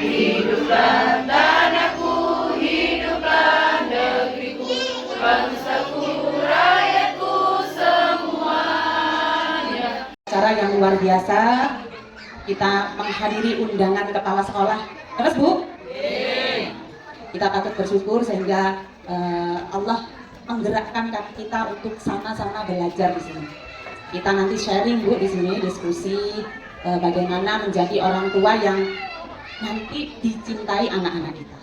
Hiduplah tanahku, hiduplah negeriku, bangsaku, rakyatku semuanya. Cara yang luar biasa, kita menghadiri undangan kepala sekolah. Terus Bu? Kita patut bersyukur sehingga Allah menggerakkan kaki kita untuk sama-sama belajar di sini. Kita nanti sharing Bu di sini, diskusi bagaimana menjadi orang tua yang nanti dicintai anak-anak kita.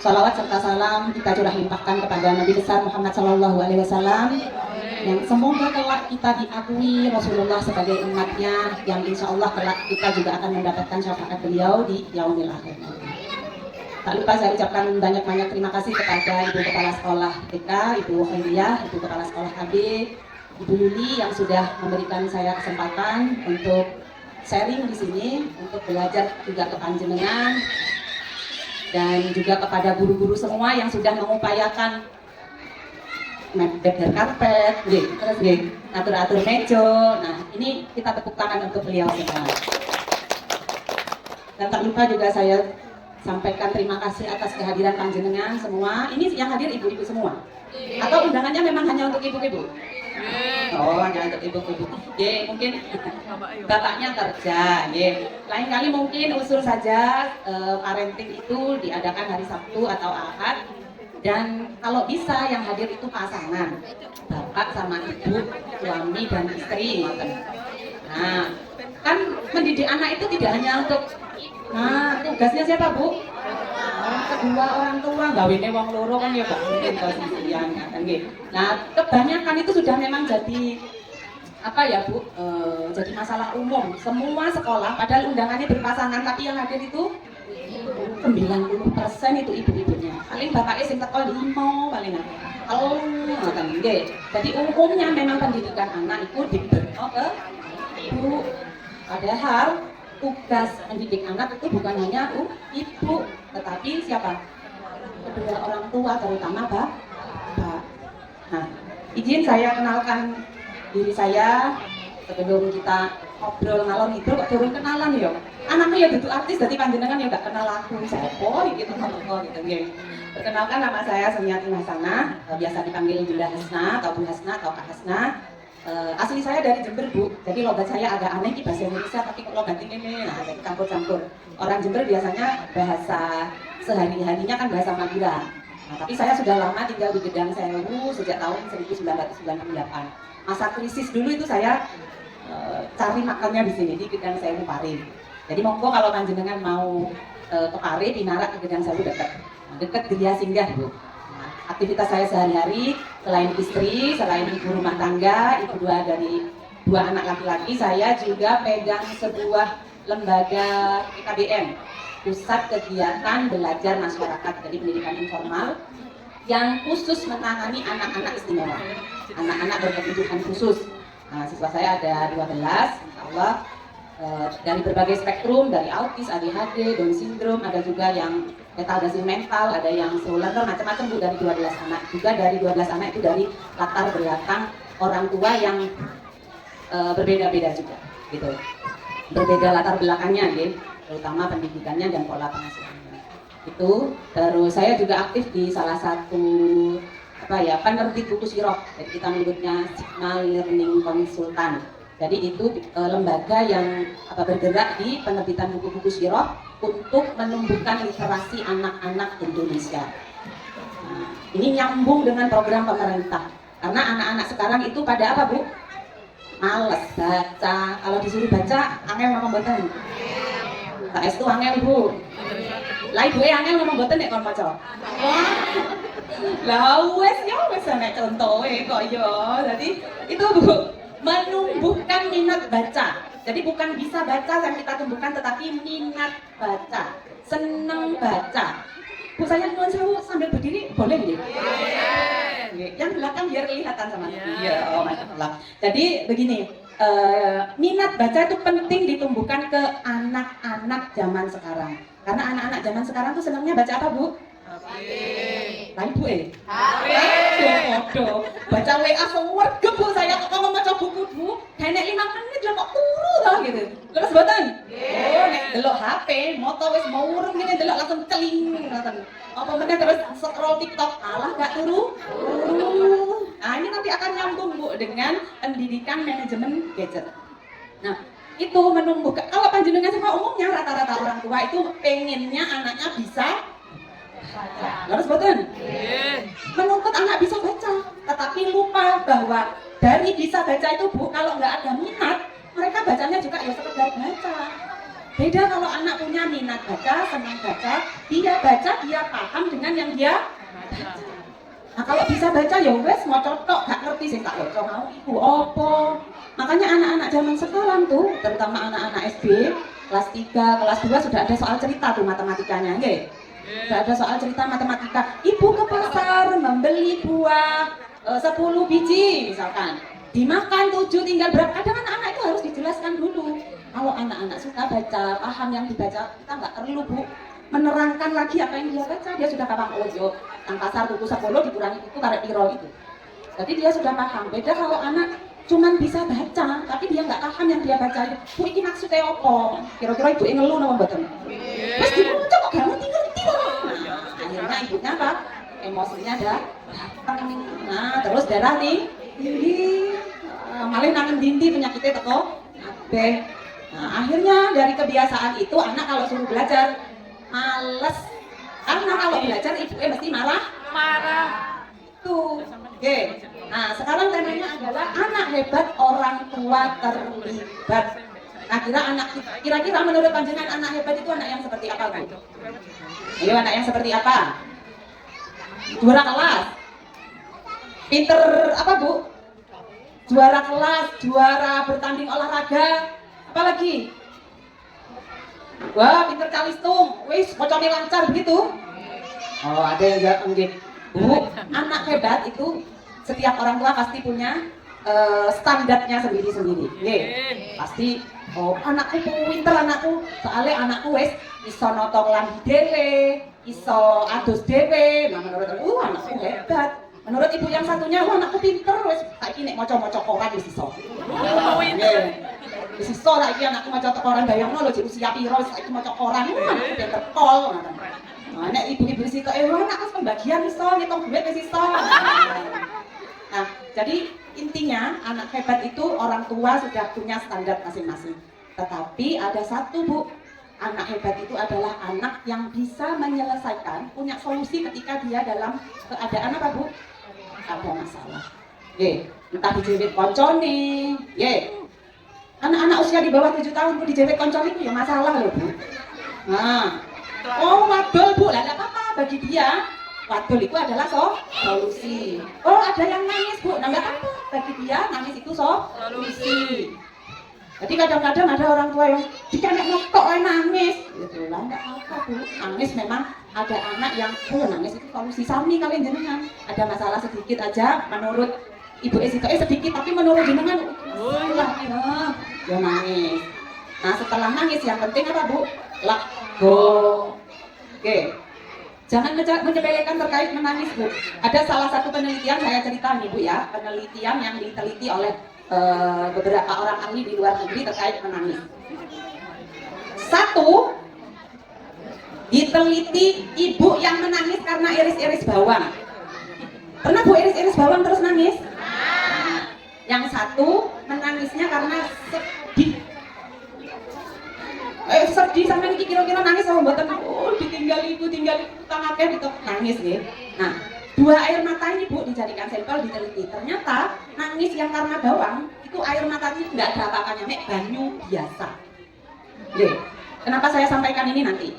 Shalawat serta salam kita curah limpahkan kepada Nabi besar Muhammad SAW yang semoga kelak kita diakui Rasulullah sebagai umatnya, yang insya Allah kelak kita juga akan mendapatkan syafaat beliau di yaumil akhir. Tak lupa saya ucapkan banyak-banyak terima kasih kepada Ibu Kepala Sekolah TK, Ibu Khairiyah, Ibu Kepala Sekolah KB, Ibu Yuli yang sudah memberikan saya kesempatan untuk sharing di sini, untuk belajar juga ke panjenengan, dan juga kepada guru-guru semua yang sudah mengupayakan beber karpet, terus atur-atur meja. Nah, ini kita tepuk tangan untuk beliau semua. Dan tak lupa juga saya sampaikan terima kasih atas kehadiran panjenengan semua. Ini yang hadir ibu-ibu semua? Atau undangannya memang hanya untuk ibu-ibu? Oh, hanya untuk ibu-ibu. Mungkin bapaknya kerja. Lain kali mungkin usul saja parenting itu diadakan hari Sabtu atau Ahad. Dan kalau bisa yang hadir itu pasangan, bapak sama ibu, suami dan istri. Nah, kan mendidik anak itu tidak hanya untuk, nah tugasnya siapa Bu? Kedua orang tua, gawene wong loro kan ya gak mungkin posisian kan gitu. Nah, kebanyakan itu sudah memang jadi apa ya Bu? Jadi masalah umum. Semua sekolah padahal undangannya berpasangan tapi yang hadir itu 90% itu ibu-ibunya. Paling bapaknya sing teko 5 paling akeh. Kalau ngoten nggih. Jadi umumnya memang pendidikan anak itu diberikan ke ibu. Padahal tugas mendidik anak itu bukan hanya ibu, tetapi siapa? Kedua orang tua, terutama bapak. Nah, izin saya kenalkan diri saya sebelum kita ngobrol ngalor itu kok turun kenalan ya. Anaknya ya duduk artis, jadi panjenengan ya gak kenal aku. Siapa gitu gitu nggih. Perkenalkan, nama saya Semiati Hasanah, biasa dipanggil Bunda Hasna atau Bu Hasna atau Kak Hasna. Asli saya dari Jember Bu, jadi logat saya agak aneh di bahasa Indonesia, tapi kok logat ini nah campur-campur. Orang Jember biasanya bahasa sehari-harinya kan bahasa Madura. Nah, tapi saya sudah lama tinggal di Gedang Sewu sejak tahun 1998. Masa krisis dulu itu saya cari makannya di sini di Gedang Sewu Pare. Jadi monggo kalau panjenengan mau ke Pare, Pinarak ke Gedang Sewu dekat Gria Singgah Bu. Aktivitas saya sehari-hari selain istri, selain ibu rumah tangga, ibu dari dua anak laki-laki, saya juga pegang sebuah lembaga PKBM, Pusat Kegiatan Belajar Masyarakat, jadi pendidikan informal yang khusus menangani anak-anak istimewa, anak-anak berkebutuhan khusus. Nah, siswa saya ada 12, insya Allah dari berbagai spektrum, dari autis, ADHD, Down syndrome, ada juga yang retardasi mental, ada yang slow learner, macam-macam Bu, dari 12 anak. Juga dari 12 anak itu dari latar belakang orang tua yang berbeda-beda juga, gitu. Berbeda latar belakangnya, gitu, terutama pendidikannya dan pola pengasuhannya. Itu. Terus saya juga aktif di salah satu penerbit buku Sirop, jadi kita menyebutnya Signal Learning Consultant. Jadi itu lembaga yang bergerak di penerbitan buku-buku Sirop untuk menumbuhkan literasi anak-anak Indonesia. Nah, ini nyambung dengan program pemerintah. Karena anak-anak sekarang itu pada apa Bu? Males baca. Kalau disuruh baca, angel ngomong boten. Tak itu angel Bu. Lah ibu angel ngomong boten nek kon maca. Lah wes nek contohe kok yo. Jadi itu Bu, menumbuhkan minat baca. Jadi bukan bisa baca yang kita tumbuhkan, tetapi minat baca, senang baca. Bu, saya nuwun sewu sambil berdiri boleh nggih? Yang belakang biar kelihatan sama saya. Iya, oh masyaallah. Jadi begini, minat baca itu penting ditumbuhkan ke anak-anak zaman sekarang. Karena anak-anak zaman sekarang tuh senangnya baca apa Bu? Lain Bu HP. Baca WA sewarga Bu, saya kok ngomong maca buku Bu, gak nek 5 menit lho kok turu to gitu. Terus mboten? Oh, nek delok HP, moto wis mau urung ngene delok langsung celing ngoten. Apa meneh terus scroll TikTok, alah gak turu. Nah, ini nanti akan nyambung Bu dengan pendidikan manajemen gadget. Nah, itu menumbuhkan, kalau panjenengan sama umumnya rata-rata orang tua itu pengennya anaknya bisa baca. Terus betul? Menuntut anak bisa baca, tetapi lupa bahwa dari bisa baca itu Bu, kalau nggak ada minat, mereka bacanya juga ya sekedar baca. Beda kalau anak punya minat baca, senang baca, dia paham dengan yang dia baca. Nah kalau bisa baca ya wes mau cocok, gak ngerti sih tak baca mau ibu opo. Makanya anak-anak zaman sekarang tuh, terutama anak-anak SD, kelas 3, kelas 2 sudah ada soal cerita tuh matematikanya, nggih. Sudah ada soal cerita matematika. Ibu ke pasar membeli buah 10 biji misalkan. Dimakan 7 tinggal berapa? Kadang anak-anak itu harus dijelaskan dulu. Kalau anak-anak suka baca, paham yang dibaca, kita nggak perlu Bu menerangkan lagi apa yang dia baca, dia sudah paham. Oh yo, nang pasar tuku 10 dikurangi itu karek piro itu. Jadi dia sudah paham. Beda kalau anak cuman bisa baca, tapi dia nggak paham yang dia baca. Bu iki maksudnya apa? Kira-kira ibu ngeluh napa mboten? Wes dibaca kok gak ngerti-ngerti loh. Nah, akhirnya ibunya apa? Emosinya datang. Nah, terus darah tinggi. Malah nangen dinti penyakitnya teko kabeh. Nah, akhirnya dari kebiasaan itu anak kalau suruh belajar males. Karena kalau belajar ibunya mesti marah. Tuh. Oke. Nah, sekarang temanya adalah anak hebat orang tua terlibat. Nah, kira-kira menurut panjenengan anak hebat itu anak yang seperti apa, Bu? Ayo, anak yang seperti apa? Juara kelas. Pinter apa, Bu? Juara kelas, juara bertanding olahraga. Apalagi? Wah, pinter calistung. Wis, mocone lancar begitu. Oh, ada yang enggak mungkin. Bu, anak hebat itu setiap orang tua pasti punya standarnya sendiri-sendiri. Pasti, oh anakku pinter anakku, soalnya anakku wes iso noto kelambi dhewe, iso adus dhewe. Nah menurut aku, anakku hebat. Menurut ibu yang satunya, anakku pinter wes saiki nek maca-maca koran wis iso. Wis iso saiki anakku maca koran bayangno lho jek usia piro saiki maca koran, anakku pinter pol. Nah, nek ibu-ibu sitok anakku pembagian iso ngitung duit wis iso. Nah, jadi intinya anak hebat itu orang tua sudah punya standar masing-masing. Tetapi ada satu Bu, anak hebat itu adalah anak yang bisa menyelesaikan, punya solusi ketika dia dalam keadaan apa Bu? Ada masalah. Entah dijepit koncone, anak-anak usia di bawah 7 tahun Bu dijepit koncone itu ya masalah loh Bu. Nah, oh wadol Bu, lah apa-apa bagi dia. Wadul itu adalah solusi. Oh ada yang nangis Bu, nah nggak apa bagi dia nangis itu solusi. Jadi kadang-kadang ada orang tua yang jika anak kok nangis, gitu lah nggak apa Bu. Nangis memang ada anak yang nangis itu solusi. Sami kalian jenengan ada masalah sedikit aja menurut ibu sedikit tapi menurut jenengan ya nangis. Nah setelah nangis yang penting apa Bu? Let go. Oke. Jangan menyepelekan terkait menangis Bu. Ada salah satu penelitian saya cerita nih Bu ya, penelitian yang diteliti oleh beberapa orang ahli di luar negeri terkait menangis. Satu, diteliti ibu yang menangis karena iris-iris bawang. Pernah Bu iris-iris bawang terus nangis? Nah, yang satu menangisnya karena sedih. Sedih sampai niki kira-kira nangis sama mboten. Oh, ditinggal ibu tangake gitu nangis nggih. Nah, 2 air mata ini Bu dijadikan sampel diteliti. Ternyata nangis yang karena bawang itu air matanya enggak ada apa-apanya, mek banyu biasa. Nggih. Kenapa saya sampaikan ini nanti?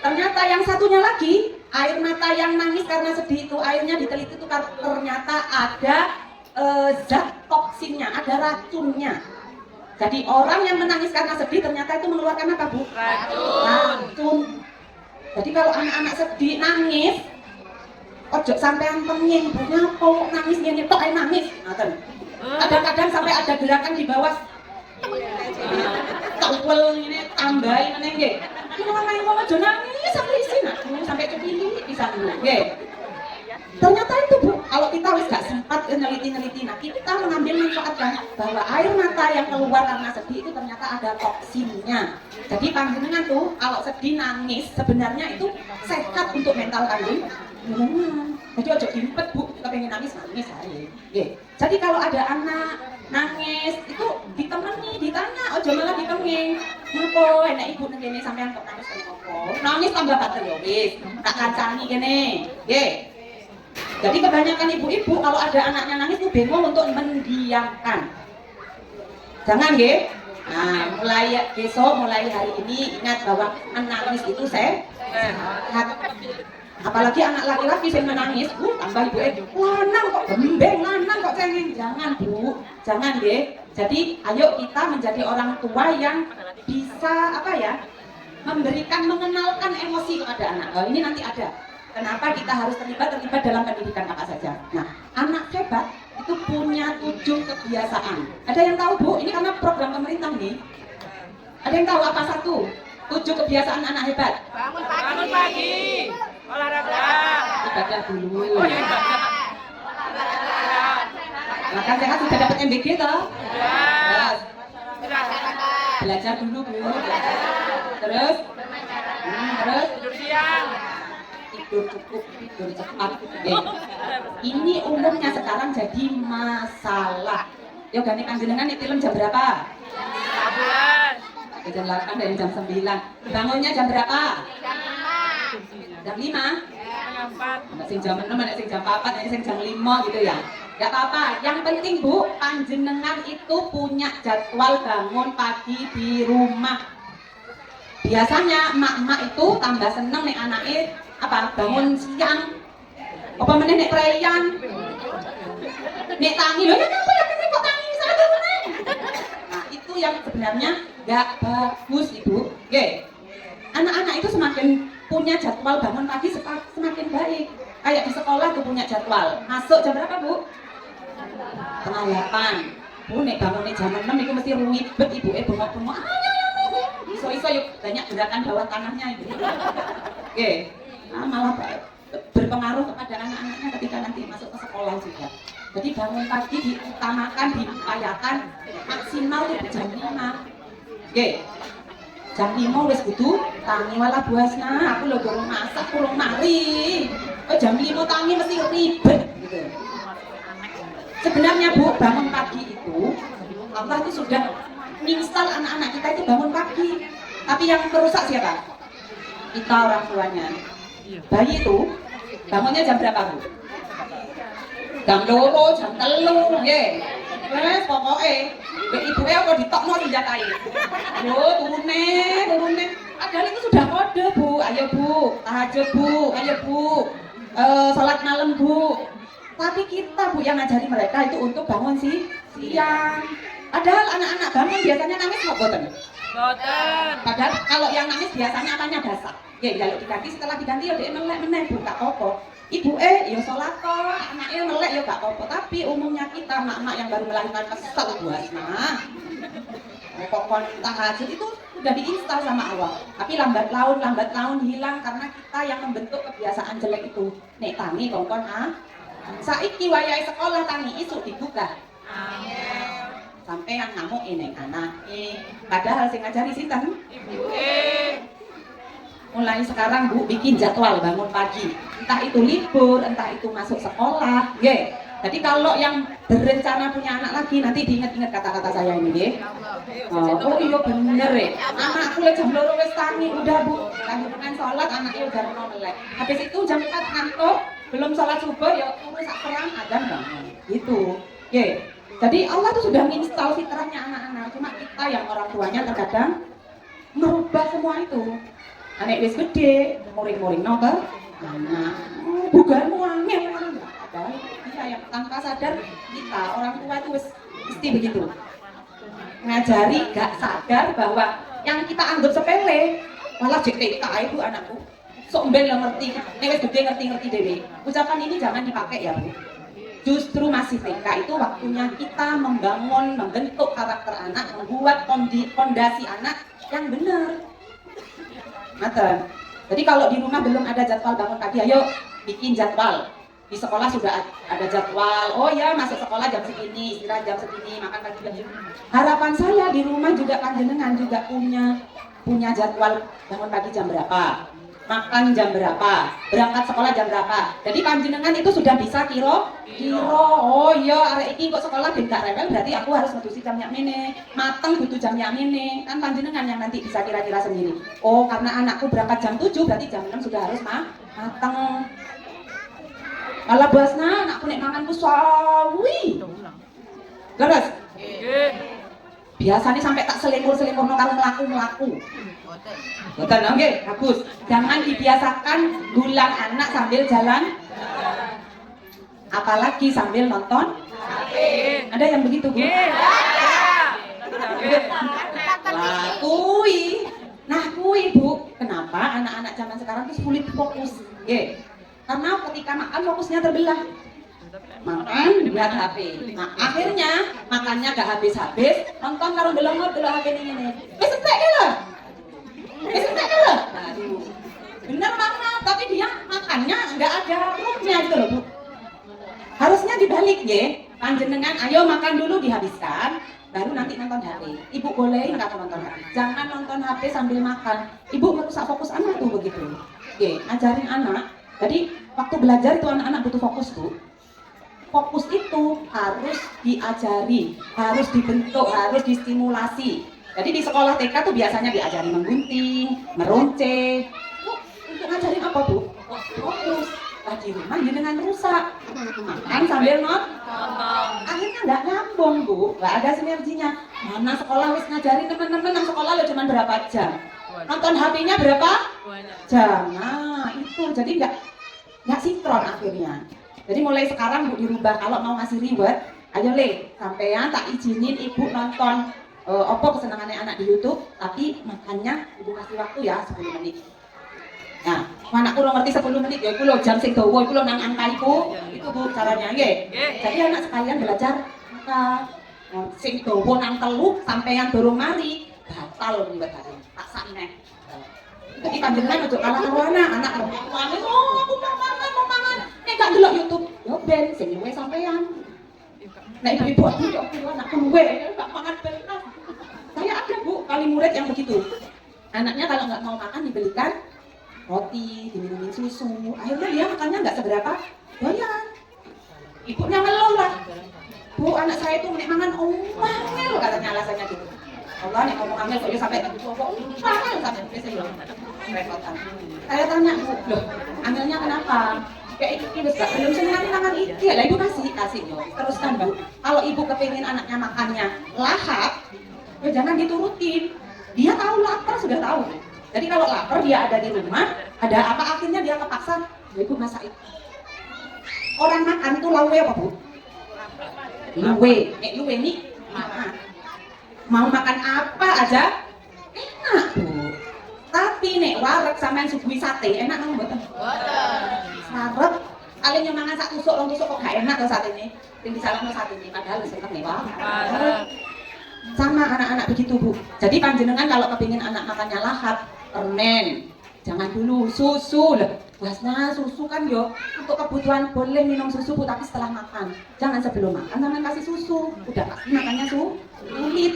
Ternyata yang satunya lagi, air mata yang nangis karena sedih itu airnya diteliti itu ternyata ada zat toksinnya, ada racunnya. Jadi orang yang menangis karena sedih ternyata itu mengeluarkan apa Bu? Racun. Jadi kalau anak-anak sedih nangis, ojo sampean penging, nyapa nangis ngene tok ae nangis. Ngoten. Kadang-kadang sampai ada gerakan di bawah. Tawel ini tambahin meneh nggih. Iki wong nangis ojo nangis sampai isin sampai kepilih pisan nggih. Ternyata itu Bu, kalau kita wis gak sempat neliti-neliti, nah kita mengambil manfaatkan bahwa air mata yang keluar karena sedih itu ternyata ada toksinnya. Jadi panjenengan tuh kalau sedih nangis sebenarnya itu sehat untuk mental kandung. Jadi ojo dimpet Bu, kita pengen nangis aja. Jadi kalau ada anak nangis itu ditemani, ditanya, ojo malah dipenging. Napa enak ibu nang kene sampean kok nangis kenapa? Nangis tambah bater ya wis, tak kancani kene. Nggih. Jadi kebanyakan ibu-ibu kalau ada anaknya nangis tuh bingung untuk mendiamkan. Jangan nggih. Nah, mulai besok, mulai hari ini ingat bahwa menangis itu sehat. Apalagi anak laki-laki yang menangis, tambah ibu lanang kok gembeng, lanang kok cengeng. Jangan Bu, jangan deh. Jadi ayo kita menjadi orang tua yang bisa memberikan, mengenalkan emosi kepada anak. Oh, ini nanti ada. Kenapa kita harus terlibat dalam pendidikan apa saja. Nah, anak hebat itu punya 7 kebiasaan. Ada yang tahu Bu? Ini karena program pemerintah nih. Ada yang tahu apa 7 kebiasaan anak hebat? Bangun pagi. Olahraga. Ibadah dulu. Oh, ya, ibadah. Makan sehat sudah dapat MBG toh? Ya. Belajar dulu Bu. Terus? Terus? Tidur siang. Tidur cukup, tidur cepat. Ini umumnya sekarang jadi masalah. Yo gani panjenengan nih film jam berapa? 11. Jam 8 dari jam 9. Bangunnya jam berapa? Jam 5? Jam 4. Ada sing jam 6, ada sing jam 4, ada sing jam 5 gitu ya. Gak apa-apa, yang penting Bu, panjenengan itu punya jadwal bangun pagi di rumah. Biasanya emak-emak itu tambah seneng nih anaknya bangun siang. Apa meneh nek preyan. Nek tangi lho, ya kenapa ya kok tangi saya meneh. Nah, itu yang sebenarnya gak bagus Ibu. Oke. Anak-anak itu semakin punya jadwal bangun pagi semakin baik. Kayak di sekolah tuh punya jadwal. Masuk jam berapa Bu? Setengah 8. Bu nek bangunnya jam 6 itu mesti ribet ibu bengok-bengok. Iso-iso yuk banyak gerakan bawah tanahnya itu. Oke. Nah, malah berpengaruh kepada anak-anaknya ketika nanti masuk ke sekolah juga. Jadi bangun pagi diutamakan, diupayakan maksimal tuh jam 5. Oke. Jam 5 wis kudu tangi wala buasna. Aku lho durung masak, kurang mari. Jam 5 tangi mesti ribet gitu. Sebenarnya Bu, bangun pagi itu Allah itu sudah install anak-anak kita itu bangun pagi. Tapi yang merusak siapa? Kita orang tuanya. Bayi itu bangunnya jam berapa Bu? Jam 2, jam 3, nggih. Wes pokoke mbek ibuke apa ditokno senjatai. Yo turune. Padahal itu sudah kode Bu. Ayo Bu, tahajud Bu, ayo Bu. Salat malam Bu. Tapi kita Bu yang ngajari mereka itu untuk bangun siang. Padahal anak-anak bangun biasanya nangis kok boten. Boten. Padahal kalau yang nangis biasanya apanya basah. Ya jaluk diganti, setelah diganti ya dia melek meneh Bu, gak apa-apa. Ibu ya sholat kok, anaknya melek ya gak apa-apa. Tapi umumnya kita mak-mak yang baru melahirkan kesel buasna. Pokok tahajud itu sudah diinstal sama Allah. Tapi lambat laun hilang karena kita yang membentuk kebiasaan jelek itu. Nek tangi kongkon saiki wayahe sekolah tangi isu dibuka. Sampai yang ngamuk ini anak padahal sing ngajari sinten? Ibu. Mulai sekarang Bu bikin jadwal bangun pagi. Entah itu libur, entah itu masuk sekolah, nggih. Jadi kalau yang berencana punya anak lagi nanti diingat-ingat kata-kata saya ini nggih. Oh iya bener ya. Anakku le jam 2 wis tangi udah Bu. Lanjutkan sholat anaknya udah melek. Habis itu jam 4 ngantuk, belum sholat subuh ya turu sak perang adzan bangun. Gitu. Nggih. Jadi Allah itu sudah menginstal fitrahnya anak-anak. Cuma kita yang orang tuanya terkadang merubah semua itu. Anek wis gede, muring-muring no ke anak. Bugarmu angel kan. Padahal kita yang tanpa sadar kita orang tua itu mesti begitu. Ngajari gak sadar bahwa yang kita anggap sepele malah JTK itu anakku. Sok mben lah ngerti, nek wis gede ngerti dhewe. Ucapan ini jangan dipakai ya Bu. Justru masih TK itu waktunya kita membentuk karakter anak, membuat fondasi anak yang benar. Jadi kalau di rumah belum ada jadwal bangun pagi, ayo bikin jadwal. Di sekolah sudah ada jadwal, oh ya masuk sekolah jam segini, istirahat jam segini, makan pagi jam segini. Harapan saya di rumah juga panjenengan juga punya jadwal bangun pagi jam berapa, makan jam berapa, berangkat sekolah jam berapa. Jadi panjenengan itu sudah bisa kiro. Oh iya, arek iki kok sekolah ben gak rewel, berarti aku harus ngedusi jam yak mene, mateng butuh jam yak mene. Kan panjenengan yang nanti bisa kira-kira sendiri. Oh, karena anakku berangkat jam 7, berarti jam 6 sudah harus mateng. Kalau bosna anakku nek manganku sawi. Leres. Biasanya sampai tak selingkuh-selingkuh karo melaku. Betul, oke, bagus. Jangan dibiasakan gulang anak sambil jalan, apalagi sambil nonton. Ada yang begitu, Bu? Nah, Bu. Kenapa anak-anak zaman sekarang itu sulit fokus? Karena ketika makan fokusnya terbelah. Makan lihat HP. Nah, akhirnya makannya gak habis-habis, nonton karo delok HP ini. Wis entek lho. Bener banget, tapi dia makannya nggak ada moodnya gitu loh, Bu. Harusnya dibalik ya. Panjenengan ayo makan dulu dihabiskan, baru nanti nonton HP. Ibu bolehin nggak nonton HP? Jangan nonton HP sambil makan. Ibu merusak fokus anak tuh begitu. Ajarin anak. Jadi waktu belajar itu anak-anak butuh fokus, Bu. Fokus itu harus diajari, harus dibentuk, harus distimulasi. Jadi di sekolah TK tuh biasanya diajari menggunting, meronce. Untuk ngajarin apa, Bu? Fokus. Lah di rumah dengan rusak. Makan sambil nonton. Akhirnya nggak nyambung, Bu. Nggak ada sinerginya. Mana sekolah wis ngajarin teman-teman nang sekolah lo cuma berapa jam. Nonton HP-nya berapa jam. Nah, itu jadi nggak sinkron akhirnya. Jadi mulai sekarang Bu dirubah, kalau mau ngasih reward, ayo Le, sampean tak izinin Ibu nonton apa kesenangannya anak di YouTube, tapi makannya Ibu kasih waktu ya 10 menit. Nah, anakku udah ngerti 10 menit ya, iku lho jam sing dawa iku lho nang angka iku. Itu Bu caranya nggih. Jadi anak sekalian belajar angka. Sing dawa nang 3 sampean durung mari, batal riwetane. Tak sakne. Jadi panjenengan ojo kalah karo anak mau aku mau mangan. Nek gak delok YouTube, yo ben sing luwe sampean. Nek ibu aku yo anakku luwe, gak mangan ben. Saya ada Bu, kali murid yang begitu. Anaknya kalau nggak mau makan dibelikan roti, diminumin susu. Akhirnya dia makannya nggak seberapa doyan. Ibunya ngeluh lah. Bu, anak saya itu menik mangan angel katanya alasannya gitu. Allah nih ngomong angel kok sampai tadi kok angel sampai biasa repotan. Saya tanya, Bu, loh, angelnya kenapa? Kayak itu belum senang mangan iki. Lah ibu kasih yo. Teruskan, Bu. Kalau ibu kepingin anaknya makannya lahap, ya jangan diturutin. Dia tahu lapar sudah tahu. Jadi kalau lapar dia ada di rumah, ada apa akhirnya dia kepaksa, ya ibu masak itu. Orang makan itu lawe apa, Bu? Luwe. Luwe ini mau makan apa aja enak, Bu. Tapi nek wareg sampean suguhi sate enak nang mboten? Mboten. Sarep kali nyemangan sak tusuk rong tusuk kok gak enak to satene. Sing disalahno satene padahal wis enak mewah. Sama anak-anak begitu, Bu. Jadi panjenengan kalau kepingin anak makannya lahap, permen. Jangan dulu susu loh. Buasnya susu kan yo untuk kebutuhan boleh minum susu, Bu, tapi setelah makan. Jangan sebelum makan jangan kasih susu. Udah pasti makannya sulit.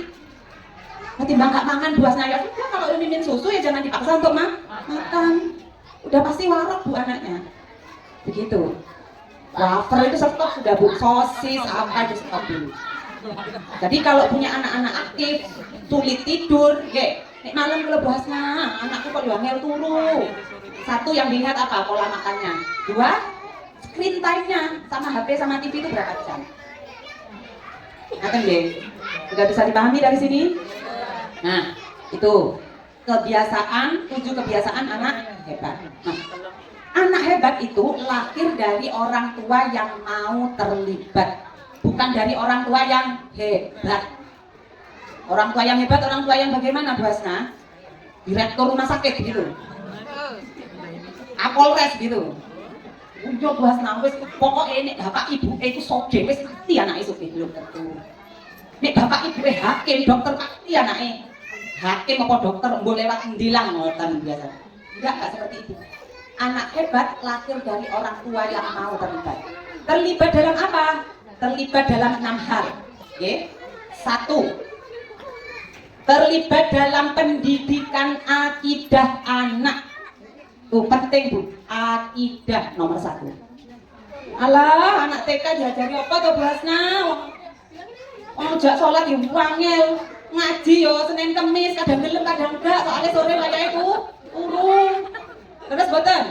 Ketimbang gak makan buasnya ya udah, kalau minum susu ya jangan dipaksa untuk makan. Udah pasti warok, Bu, anaknya. Begitu. Wafer itu stop sudah, Bu. Sosis apa itu stop dulu. Jadi kalau punya anak-anak aktif, sulit tidur, nek malam kalau bahasnya, anakku kok angel turu. Satu yang dilihat apa? Pola makannya. 2, screen time-nya sama HP sama TV itu berapa jam? Ngaten nggih? Sudah bisa dipahami dari sini? Nah, itu kebiasaan, 7 kebiasaan anak hebat. Nah, anak hebat itu lahir dari orang tua yang mau terlibat. Bukan dari orang tua yang hebat. Orang tua yang hebat, orang tua yang bagaimana, Bu Hasna? Direktur rumah sakit gitu. Kapolres gitu. Udah Bu Hasna, wis pokoknya nek bapak ibu itu soge, wis pasti anake soge belum tentu. Nek bapak ibu hakim, dokter pasti anake. Hakim apa dokter mbok lewat ndilang ngoten biasa. Enggak seperti itu. Anak hebat lahir dari orang tua yang mau terlibat. Terlibat dalam apa? Terlibat dalam 6 hal. Oke? 1. Terlibat dalam pendidikan akidah anak. Tuh penting Bu, akidah nomor 1. Alah, anak TK diajari apa tuh Basna? Jak sholat yo wangel, ngaji yo Senin Kemis, kadang gelem kadang enggak, soalnya sore wayahe ku urung. Terus boten?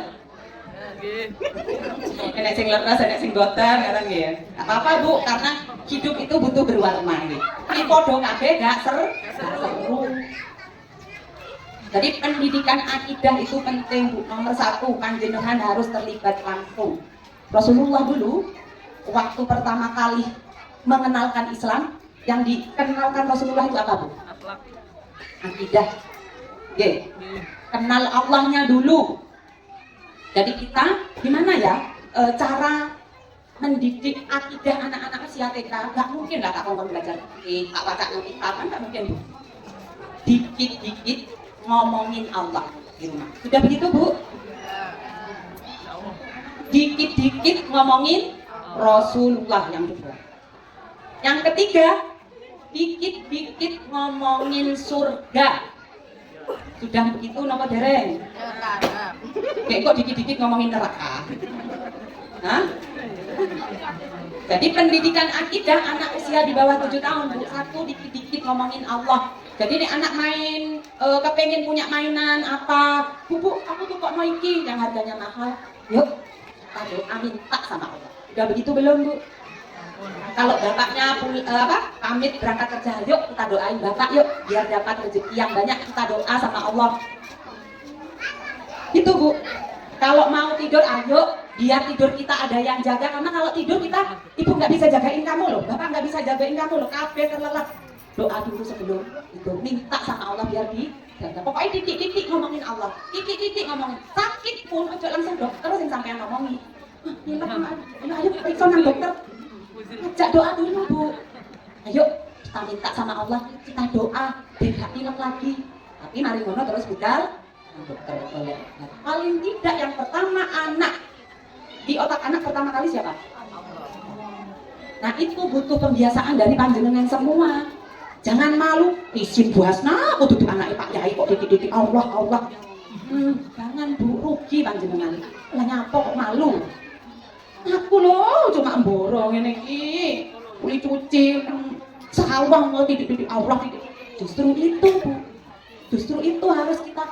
Enek sing leres, enek sing boten ngaten nggih ya. Enggak apa-apa Bu, karena hidup itu butuh berwarna nggih. Iki padha kabeh gak seru. Jadi pendidikan akidah itu penting Bu. Nomor 1, panjenengan harus terlibat langsung. Rasulullah dulu waktu pertama kali mengenalkan Islam, yang dikenalkan Rasulullah itu apa Bu? Akidah. Oke. Kenal Allahnya dulu. Jadi kita gimana ya cara mendidik akidah anak-anak usia TK? Gak mungkin lah tak ngomong belajar tak baca kita kan gak mungkin Bu. Dikit-dikit ngomongin Allah di rumah. Sudah begitu Bu? Dikit-dikit ngomongin Rasulullah yang kedua. Yang ketiga, dikit-dikit ngomongin surga. Sudah begitu nopo dereng? Kayak kok dikit-dikit ngomongin neraka? Hah? Jadi pendidikan akidah anak usia di bawah 7 tahun Bu. 1, dikit-dikit ngomongin Allah. Jadi nih anak main kepengen punya mainan apa, Bu, aku tuh kok mau iki yang harganya mahal. Yuk, kita doa minta sama Allah. Udah begitu belum Bu? Kalau bapaknya pamit berangkat kerja, yuk kita doain bapak yuk biar dapat rezeki yang banyak, kita doa sama Allah. Itu Bu. Kalau mau tidur, ayo biar tidur kita ada yang jaga, karena kalau tidur kita, ibu nggak bisa jagain kamu loh, bapak nggak bisa jagain kamu loh, kabeh terlelap. Doa dulu sebelum itu, minta sama Allah biar dijaga. Pokoknya titik-titik ngomongin Allah, titik-titik ngomongin. Sakit pun ojo langsung dokter yang sampai ngomongin. Ayo periksa nang dokter. Ajak doa dulu Bu. Ayo kita minta sama Allah, kita doa biar gak hilang lagi. Tapi mari ngono terus budal dokter oleh. Paling tidak yang pertama anak, di otak anak pertama kali siapa? Nah itu butuh pembiasaan dari panjenengan semua. Jangan malu, izin Bu Hasna, aku duduk anak Pak Yai kok titik-titik Allah. Jangan Bu, rugi panjenengan. Lah nyapa kok malu? Aku loh cuma emborong ini ki, kuli cuci, sawang mau titik-titik Allah titik. Justru itu Bu, justru itu harus kita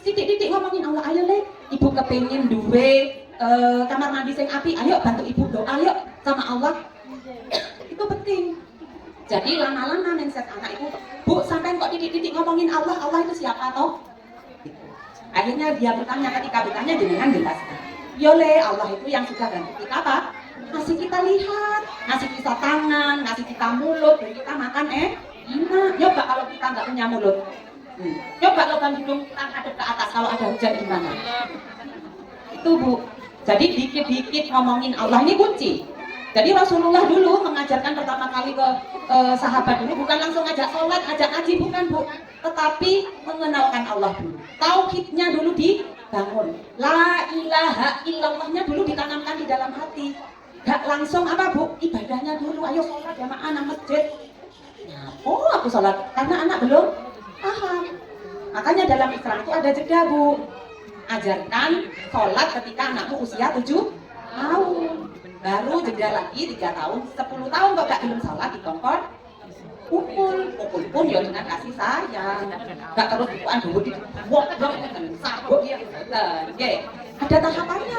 titik-titik ngomongin Allah. Ayo Le, ibu kepengen duwe kamar mandi sing api, ayo bantu ibu doa yuk sama Allah. Itu penting. Jadi lama-lama mindset anak itu, Bu sampai kok titik-titik ngomongin Allah, Allah itu siapa toh? Akhirnya dia bertanya, ketika bertanya jenengan jelaskan. Yole, Allah itu yang sudah bantu kita apa? Ngasih kita lihat, ngasih kita tangan, ngasih kita mulut, dan kita makan enak. Coba kalau kita nggak punya mulut, coba lubang hidung kita hadap ke atas kalau ada hujan gimana? Itu Bu. Jadi dikit-dikit ngomongin Allah ini kunci. Jadi Rasulullah dulu mengajarkan pertama kali ke sahabat dulu bukan langsung ngajak sholat, ngajak ngaji, bukan Bu, tetapi mengenalkan Allah dulu. Tauhidnya dulu dibangun, la ilaha illallahnya dulu ditanamkan di dalam hati. Gak langsung apa Bu, ibadahnya dulu, ayo sholat jamaah nang masjid. Oh aku sholat, karena anak belum paham. Makanya dalam Islam itu ada jeda Bu. Ajarkan sholat ketika anakmu usia 7 tahun. Baru jeda lagi 3 tahun, 10 tahun kok gak belum sholat ditongkol pukul pun ya dengan kasih sayang, gak terus bukuan dulu di sabuk ya, ada tahapannya.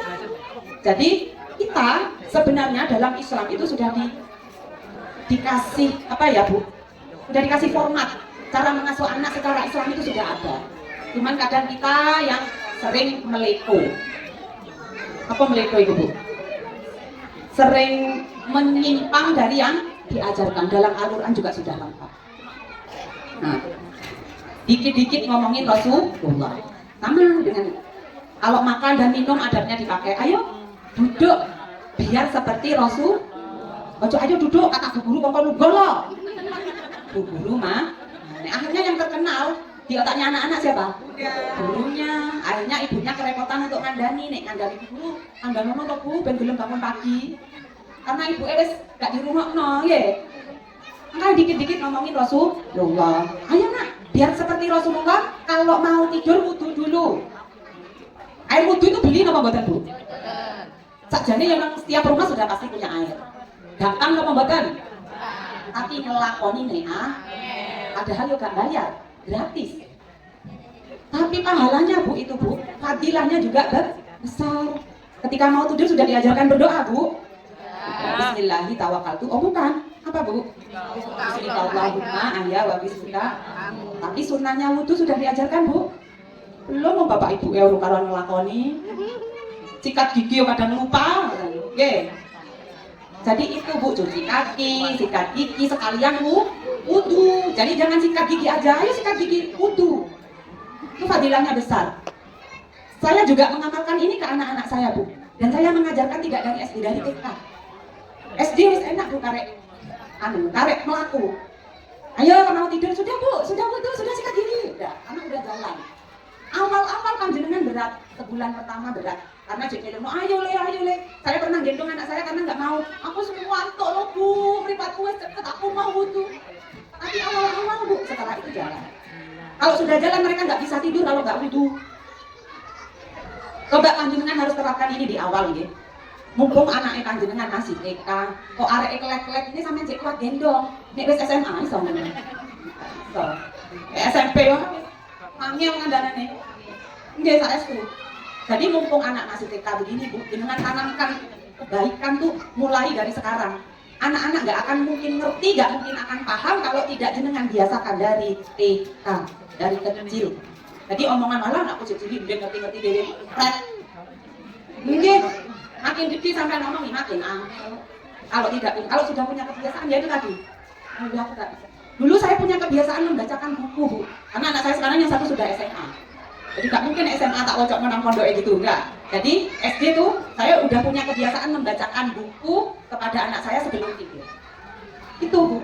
Jadi kita sebenarnya dalam Islam itu sudah dikasih apa ya Bu, sudah dikasih format cara mengasuh anak secara Islam itu sudah ada. Cuman kadang kita yang sering meleko. Apa meleko itu Bu? Sering menyimpang dari yang diajarkan. Dalam Al-Quran juga sudah lengkap. Nah, dikit-dikit ngomongin Rasulullah. Sama dengan kalau makan dan minum adabnya dipakai. Ayo duduk biar seperti Rasul. Ojo ayo duduk kata bu guru kok lu golo. Bu guru mah. Nah, akhirnya yang terkenal Di otaknya anak-anak siapa? Gurunya. Akhirnya ibunya kerepotan untuk ngandani, nek ngandani guru, ngandanono to Bu, ben gelem bangun pagi. Karena ibu wis gak di rumah ya. Makanya dikit-dikit ngomongin Rasulullah. Ayo nak, biar seperti Rasulullah, kalau mau tidur wudu dulu. Air wudu itu beli apa mboten Bu? Sakjane memang setiap rumah sudah pasti punya air. Gampang apa mboten? Tapi ngelakoni nih padahal yo gak bayar, gratis. Tapi pahalanya Bu itu Bu, fadilahnya juga besar. Ketika mau tidur sudah diajarkan berdoa Bu. Bismillahi tawakkaltu. Oh bukan, apa Bu? Bismillahirrahmanirrahim. Ayah wa bismika. Tapi sunnahnya wudu sudah diajarkan Bu. Belum mau bapak ibu ya urung karuan ngelakoni. Sikat gigi yo kadang lupa. Nggih. Jadi itu Bu, cuci kaki, sikat gigi sekalian Bu, wudu. Jadi jangan sikat gigi aja, ayo sikat gigi wudu. Itu fadilahnya besar. Saya juga mengamalkan ini ke anak-anak saya Bu. Dan saya mengajarkan tidak dari SD, dari TK. SD harus enak Bu, karek melaku. Ayo mau tidur, sudah Bu, sudah wudu, sudah sikat gigi. Udah, anak udah jalan. Awal-awal panjenengan berat, sebulan pertama berat. Karena jadi ayo le. Saya pernah gendong anak saya karena nggak mau. Aku semua antuk loh Bu, meripatku cepet, aku mau wudu. Tapi awal-awal Bu, setelah itu jalan. Kalau sudah jalan mereka nggak bisa tidur kalau nggak wudu. Coba panjenengan harus terapkan ini di awal ya. Mumpung anaknya panjenengan masih TK, kok arek kelek-kelek ini sampe cek kuat gendong. Nek wis SMA iso ngono. So, SMP yo angel ngandhanane. Nggih saestu. Jadi mumpung anak masih TK begini Bu, dengan tanamkan kebaikan tuh mulai dari sekarang. Anak-anak nggak akan mungkin ngerti, nggak mungkin akan paham kalau tidak jenengan biasakan dari TK, dari kecil. Jadi omongan malah anak kecil dia ngerti-ngerti dhewe. Nggih, makin gede sampai ngomong makin angel. Kalau sudah punya kebiasaan ya itu tadi. Dulu saya punya kebiasaan membacakan buku Bu, karena anak saya sekarang yang satu sudah SMA. Jadi nggak mungkin SMA tak wocok menang pondok gitu, enggak. Jadi SD tuh saya udah punya kebiasaan membacakan buku kepada anak saya sebelum tidur. Itu Bu.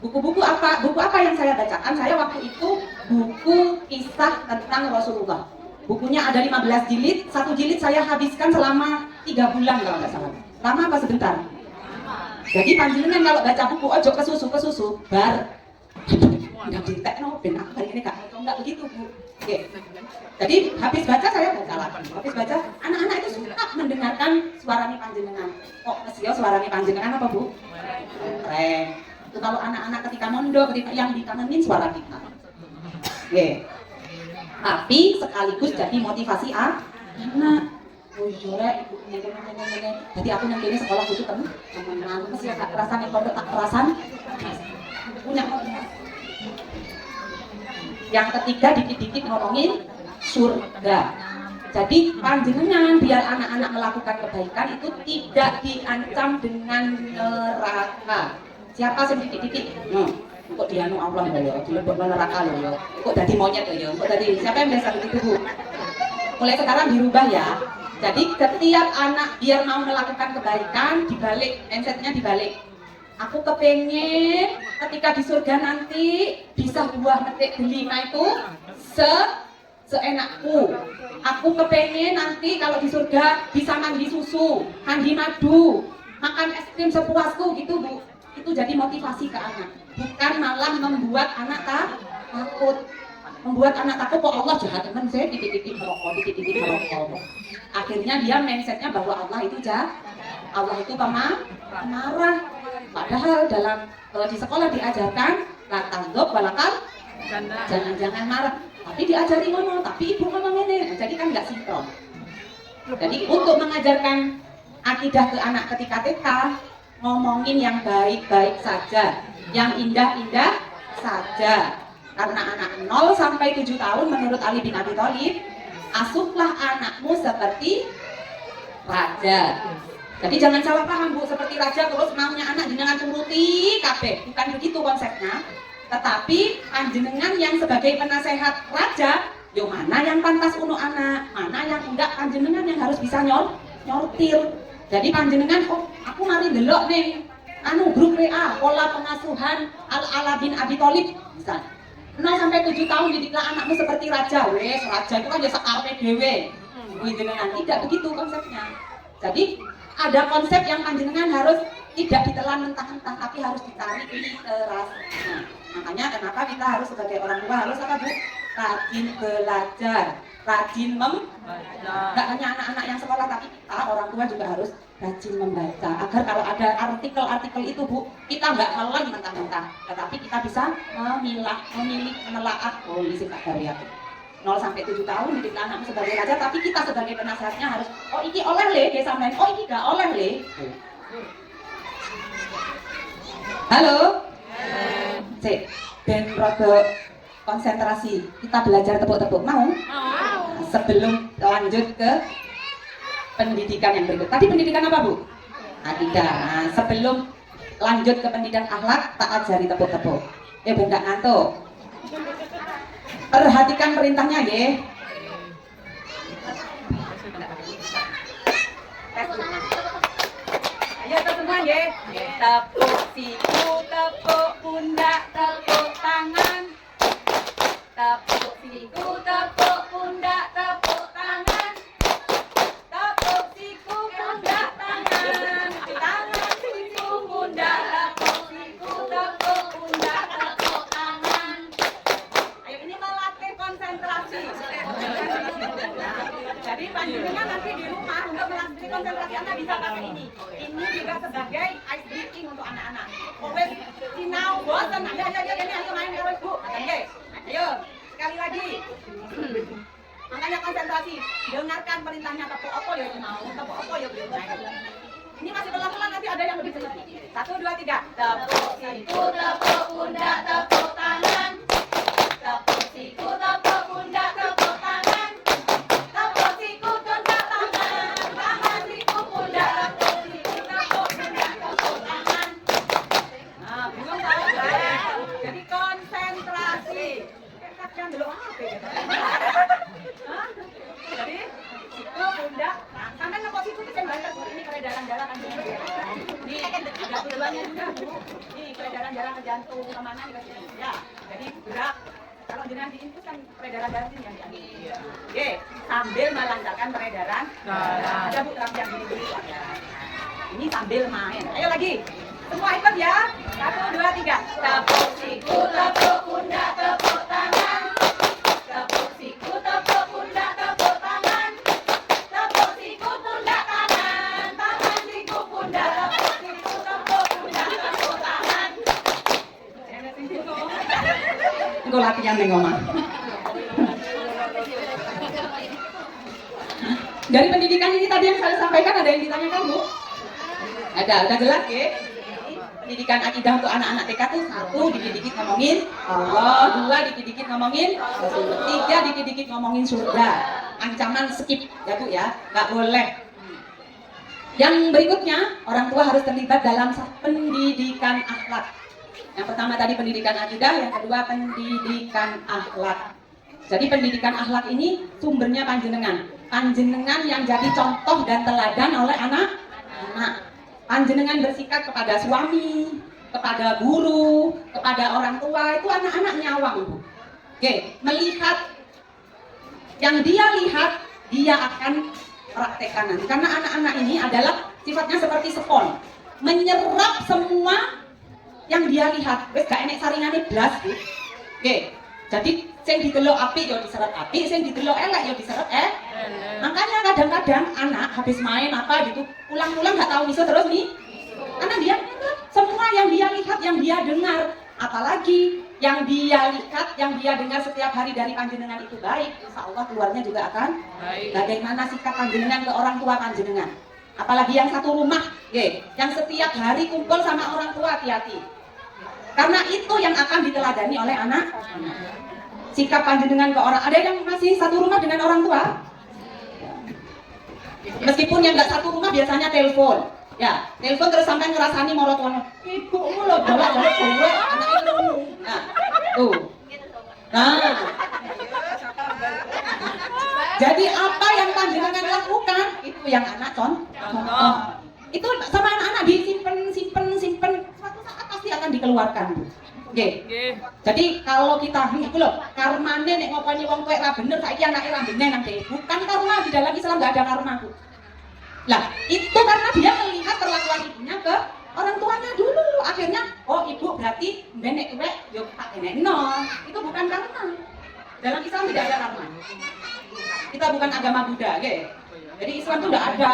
Buku-buku apa? Buku apa yang saya bacakan? Saya waktu itu buku kisah tentang Rasulullah. Bukunya ada 15 jilid, satu jilid saya habiskan selama 3 bulan kalau nggak salah. Lama apa sebentar? Jadi panjenengan kalau baca buku ojo ke susu bar. Udah ditekno ben aku hari ini enggak begitu Bu. Oke. Jadi habis baca saya baca lagi. Habis baca anak-anak itu suka mendengarkan suaranya panjenengan. Kok mesio suaranya panjenengan apa Bu? Keren. Itu kalau anak-anak ketika mondok ketika yang dikangenin suara kita. Oke. Tapi sekaligus jadi motivasi anak. Ujure ibu ngene. Jadi aku nang kene sekolah kudu temen-temen mesti tak rasane pondok tak perasan. Punya yang ketiga dikit-dikit ngomongin surga. Jadi panjenengan biar anak-anak melakukan kebaikan itu tidak diancam dengan neraka. Siapa sih dikit-dikit? Kok dianu Allah ya, dilebok neraka loh ya. Kok jadi monyet ya? Kok jadi siapa yang biasa begitu Bu? Mulai sekarang dirubah ya. Jadi setiap anak biar mau melakukan kebaikan dibalik, mindsetnya dibalik. Aku kepengen ketika di surga nanti bisa buah metik delima itu seenakku. Aku kepengen nanti kalau di surga bisa mandi susu, mandi madu, makan es krim sepuasku gitu Bu. Itu jadi motivasi ke anak, bukan malah membuat anak takut. Membuat anak takut kok Allah jahat teman saya titik-titik merokok. Akhirnya dia mindsetnya bahwa Allah itu jahat, Allah itu pemarah. Padahal di sekolah diajarkan latandok balakal jangan marah. Tapi diajari ngomong, tapi ibu ngomong ini, jadi kan nggak sinkron. Jadi untuk mengajarkan akidah ke anak ketika TK, ngomongin yang baik-baik saja, yang indah-indah saja. Karena anak 0 sampai 7 tahun menurut Ali bin Abi Thalib, asuhlah anakmu seperti raja. Jadi jangan salah paham Bu, seperti raja terus maunya anak jenengan turuti kabeh, bukan begitu konsepnya. Tetapi panjenengan yang sebagai penasehat raja, yo mana yang pantas untuk anak, mana yang enggak, panjenengan yang harus bisa nyortir. Jadi panjenengan aku mari delok nih grup WA pola pengasuhan Ala bin Abi Thalib misalnya. 0 sampai 7 tahun didiklah anakmu seperti raja. Wes, raja itu kan ya sekarepe dhewe. Panjenengan tidak begitu konsepnya. Jadi ada konsep yang panjenengan harus tidak ditelan mentah-mentah, tapi harus ditarik literasi. Nah, makanya kenapa kita harus sebagai orang tua harus apa Bu? Rajin belajar, rajin nggak hanya anak-anak yang sekolah, tapi kita orang tua juga harus rajin membaca agar kalau ada artikel-artikel itu Bu, kita nggak melan mentah-mentah, tetapi kita bisa memilah, memilih, menelaah. Oh ini sih Pak Daryat 0 sampai 7 tahun didik anakmu sebagai raja, tapi kita sebagai penasehatnya harus oh iki oleh le ge sampean, oh iki gak oleh le. Halo. Cek, ben rada konsentrasi. Kita belajar tepuk-tepuk mau? Sebelum lanjut ke pendidikan yang berikut. Tadi pendidikan apa Bu? Akidah. Nah, sebelum lanjut ke pendidikan akhlak, tak ajari tepuk-tepuk. Ya ben gak ngantuk. Perhatikan perintahnya ya. Ayo semua ya. Tepuk siku, tepuk pundak, tepuk tangan. Tepuk siku, tepuk pundak, tepuk tangan. Tepuk siku, pundak, tangan. Tangan siku, pundak, tepuk siku, tepuk pundak, tepuk tangan. Ayo ini melatih konsentrasi. Jadi panjenengan nanti di rumah untuk melatih konsentrasi Anda bisa pakai ini. Ini juga sebagai ice breaking untuk anak-anak. Wes sinau bosan, ayo main karo Ibu. Oke. Ayo, sekali lagi. Makanya konsentrasi, dengarkan perintahnya tepuk apa ya mau, tepuk apa ya belum main. Ini masih pelan-pelan, nanti ada yang lebih cepat. 1, 2, 3. Tepuk siku, tepuk pundak, tepuk tangan. Tepuk siku, tepuk pundak, tepuk tangan. Tepuk siku, pundak, tangan. Tangan siku, pundak, tepuk siku, tepuk pundak, tepuk tangan. Nah, bingung tahu ya? Jadi konsentrasi. Jangan dulu apa ya? Jadi siku, pundak, sampai nempel siku itu saya baca ini peredaran darah kan. Ini ada tujuannya juga Bu. Ini peredaran darah ke jantung kemana nih kasih? Ya, jadi gerak. Kalau jenengan diinfus kan peredaran darah ini yang diambil. Oke, sambil melancarkan peredaran darah. Ada Bu terapi yang gini-gini ada. Ini sambil main. Ayo lagi. Semua ikut ya. 1, 2, 3. Tepuk siku, tepuk pundak, tepuk tangan. Tepuk siku, tepuk pundak, tepuk tangan. Tepuk siku, pundak, tangan. Tangan siku, pundak, tepuk siku, tepuk pundak, tepuk tangan. Engko latihan ning omah. Dari pendidikan ini tadi yang saya sampaikan ada yang ditanyakan Bu? Ada, udah jelas ya? Pendidikan akidah untuk anak-anak TK itu 1 dikit-dikit ngomongin Allah, 2 dikit-dikit ngomongin Rasul, 3 dikit-dikit ngomongin surga. Ancaman skip ya Bu ya, nggak boleh. Yang berikutnya orang tua harus terlibat dalam pendidikan akhlak. Yang pertama tadi pendidikan akidah, yang kedua pendidikan akhlak. Jadi pendidikan akhlak ini sumbernya panjenengan. Panjenengan yang jadi contoh dan teladan oleh anak-anak. Panjenengan bersikap kepada suami, kepada guru, kepada orang tua, itu anak-anak nyawang Bu. Oke, melihat yang dia lihat, dia akan praktekkan nanti. Karena anak-anak ini adalah sifatnya seperti spons, menyerap semua yang dia lihat. Wes gak enek saringane blas Bu. Oke, jadi sing didelok apik ya diserap apik, sing didelok elek ya diserap Makanya kadang-kadang anak habis main apa gitu, pulang-pulang nggak tahu miso terus nih. Karena dia semua yang dia lihat, yang dia dengar, apalagi yang dia lihat, yang dia dengar setiap hari dari panjenengan itu baik, insya Allah keluarnya juga akan baik. Bagaimana sikap panjenengan ke orang tua panjenengan? Apalagi yang satu rumah, yang setiap hari kumpul sama orang tua, hati-hati. Karena itu yang akan diteladani oleh anak. Sikap panjenengan ke orang, ada yang masih satu rumah dengan orang tua? Meskipun yang nggak satu rumah biasanya telepon, ya telepon terus sampai ngerasani moro tuanya, ibumu lo bawa gue, anak itu, nah tuh, nah, jadi apa yang panjenengan lakukan itu yang anak contoh, itu sama anak-anak disimpen, suatu saat pasti akan dikeluarkan. Nggih. Nggih. Jadi kalau kita iku lho, karmane nek ngoponi wong tuwek ra bener saiki anake ra bener nang dhek. Bukan karma, di dalam Islam enggak ada karma, Bu. Lah, itu karena dia melihat perlakuan ibunya ke orang tuanya dulu. Akhirnya, oh ibu berarti nek tuwek yo tak enekno. Itu bukan karma. Dalam Islam tidak ada karma. Kita bukan agama Buddha, nggih. Jadi Islam itu enggak ada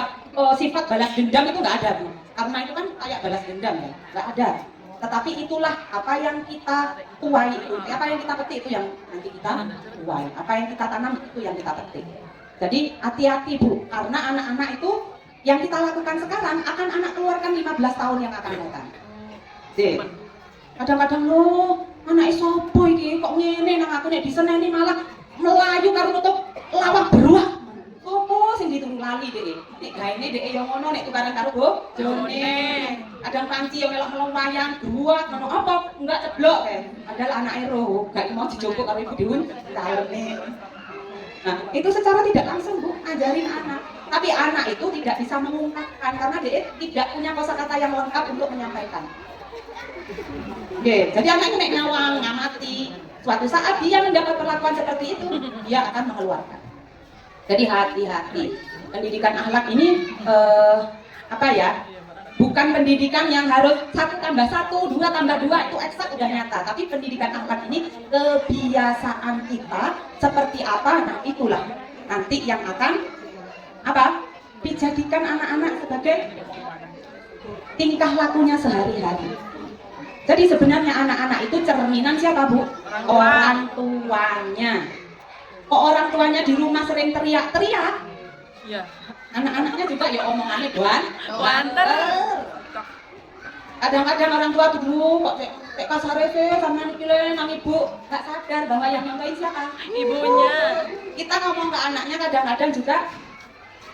sifat balas dendam, itu enggak ada, Bu. Karma itu kan kayak balas dendam ya. Enggak ada. Tetapi itulah apa yang kita tuai itu, apa yang kita petik itu yang nanti kita tuai, apa yang kita tanam itu yang kita petik. Jadi hati-hati, Bu, karena anak-anak itu yang kita lakukan sekarang akan anak keluarkan 15 tahun yang akan datang. Jadi kadang-kadang lo anak sopo iki kok ngene nang aku nek diseneni malah melayu karo nutup lawang beruah. Sopo sing ditunggu lali dhek. Nek gaene dhek yo ngono nek tukaran karo bojone. Kadang panci yo melok melong wayang buat ngono apa enggak ceblok kae. Padahal anake roh gak mau dijogok karo ibu dewe daleme. Nah, itu secara tidak langsung, Bu, ngajarin anak. Tapi anak itu tidak bisa mengungkapkan karena dia tidak punya kosakata yang lengkap untuk menyampaikan. Oke, jadi anak itu nek nyawang, ngamati. Suatu saat dia mendapat perlakuan seperti itu, dia akan mengeluarkan. Jadi hati-hati. Pendidikan akhlak ini apa ya? Bukan pendidikan yang harus 1 tambah 1, 2 tambah 2 itu eksak udah nyata. Tapi pendidikan akhlak ini kebiasaan kita seperti apa? Nah, itulah nanti yang akan apa? Dijadikan anak-anak sebagai tingkah lakunya sehari-hari. Jadi sebenarnya anak-anak itu cerminan siapa, Bu? Orang tuanya. Kok orang tuanya di rumah sering teriak-teriak? Iya. Anak-anaknya juga ya omongannya Banter. Kadang-kadang orang tua dulu kok kayak kasar sama niki nang ibu nggak sadar bahwa yang nyontoin siapa? Ibunya. Kita ngomong ke anaknya kadang-kadang juga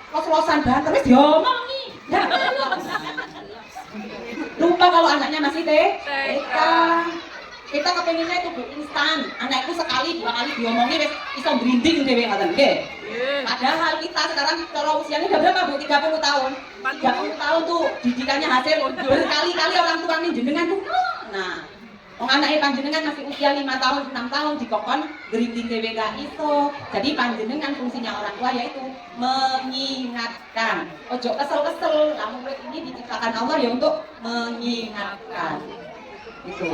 los-losan banget terus diomongi. Nah, lupa kalau anaknya masih TK. Kita kepengennya itu instan. Anakku sekali 2 kali diomongi wis iso brinding dhewe ngoten nggih. Padahal kita sekarang kalau usianya udah berapa, Bu? 30 tahun. 30 tahun tuh didikannya hasil berkali-kali orang tua nih jenengan tuh. Nah, wong anake panjenengan masih usia 5 tahun, 6 tahun dikokon grinding dhewe gak iso. Jadi panjenengan fungsinya orang tua yaitu mengingatkan. Ojo kesel-kesel. Kamu ini diciptakan Allah ya untuk mengingatkan. Itu.